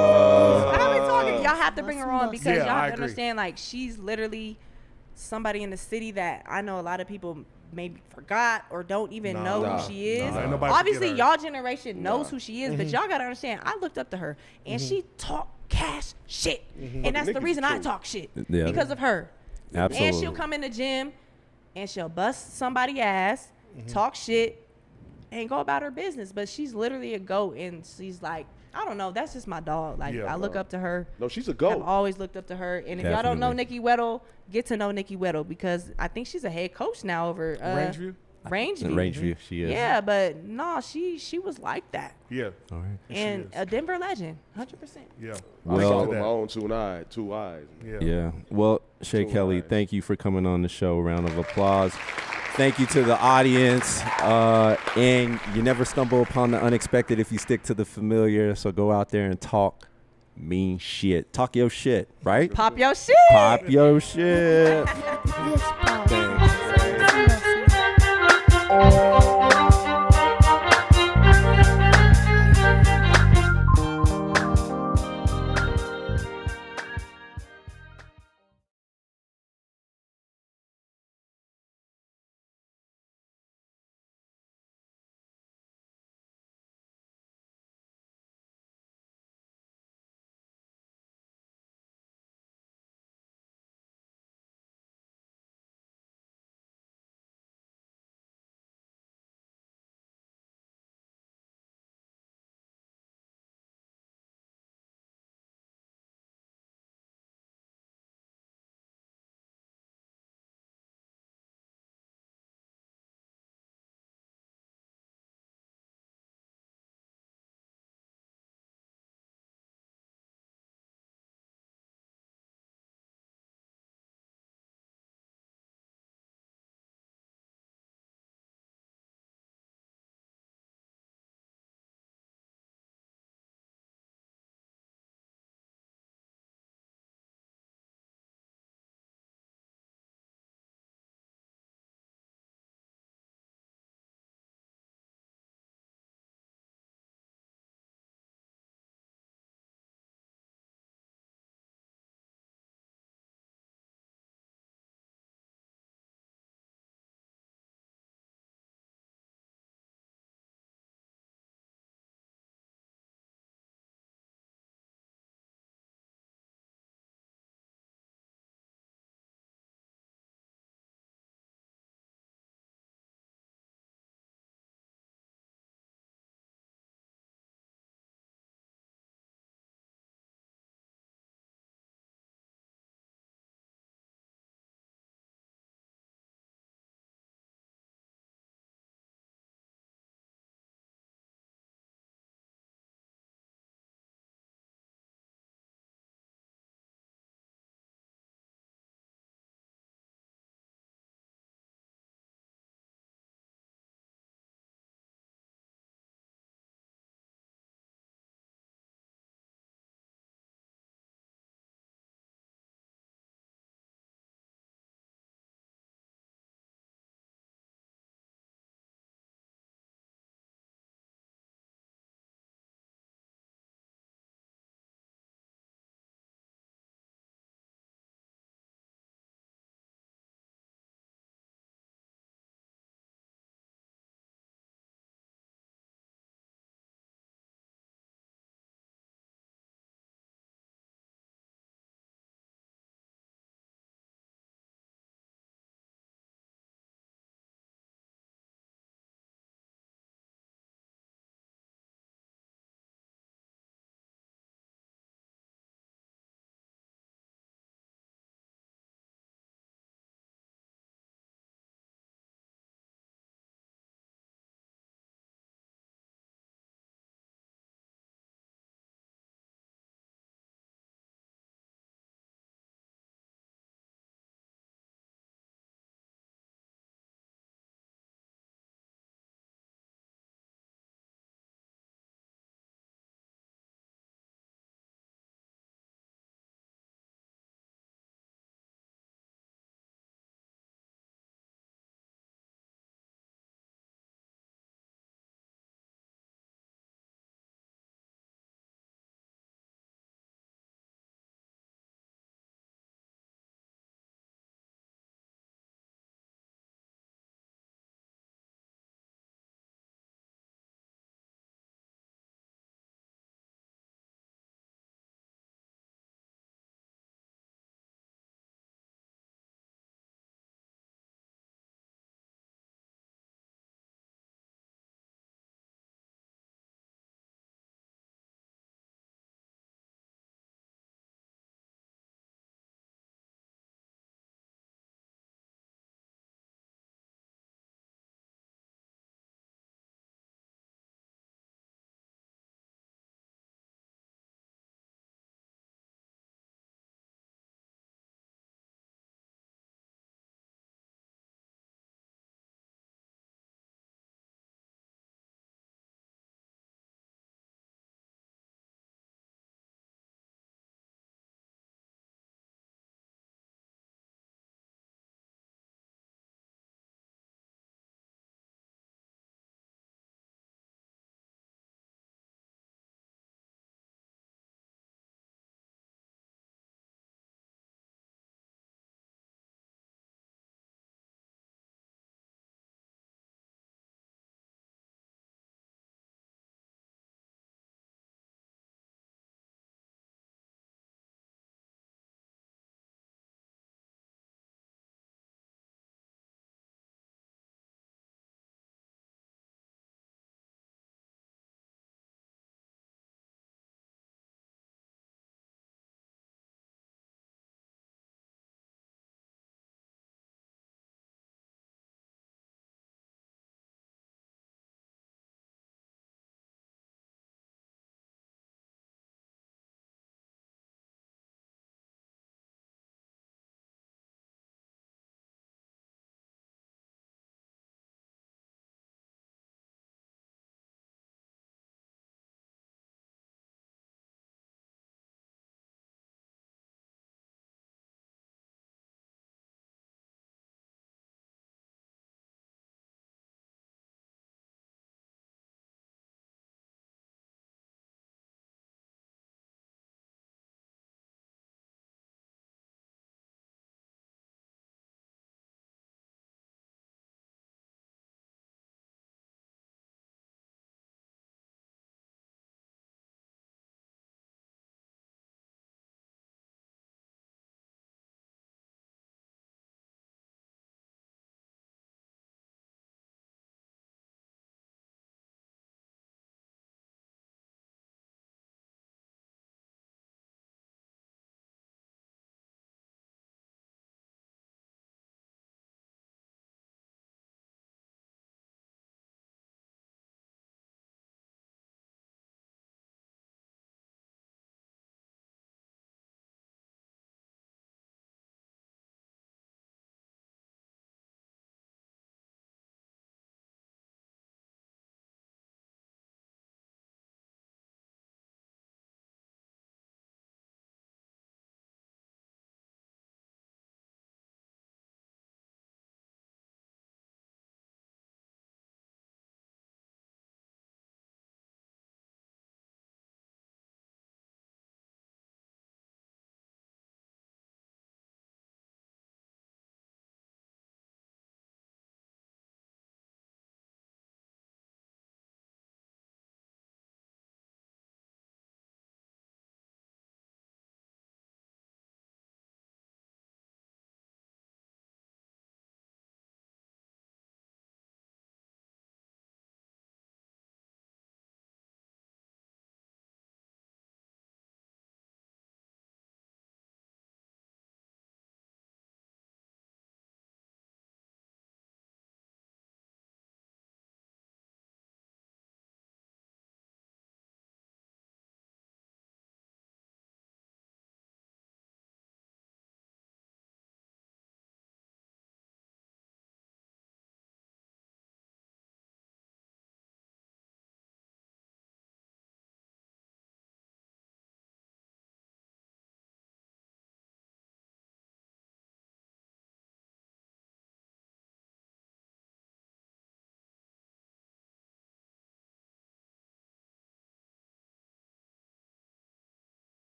I've been talking. Y'all have to bring her on because Yeah, y'all I have to agree. understand, like, she's literally somebody in the city that I know a lot of people maybe forgot or don't even know Nah. who she is. Nah, ain't nobody Obviously, forget her. y'all generation knows who she is, but y'all got to understand, I looked up to her, and she talked cash shit. And that's the Nikki's reason I true. talk shit, Yeah. because of her. Absolutely. And she'll come in the gym, and she'll bust somebody's ass, talk shit, and go about her business. But she's literally a goat, and she's like, I don't know, that's just my dog. Like, Yeah, I look up to her. No, she's a I've goat. always looked up to her. And if y'all don't know Definitely. Nikki Weddle, get to know Nikki Weddle, because I think she's a head coach now over Rangeview? Rangeview. Rangeview, she is. Yeah, but no, she was like that. Yeah. All right. And a Denver legend, 100%. Yeah. I Well- saw it with my own two eyes. Yeah. Yeah. Well, Shae Too Kelley, nice. thank you for coming on the show. Round of applause. Thank you to the audience. And you never stumble upon the unexpected if you stick to the familiar. So go out there and talk mean shit. Talk your shit, right? Pop your shit. Pop your shit. This podcast.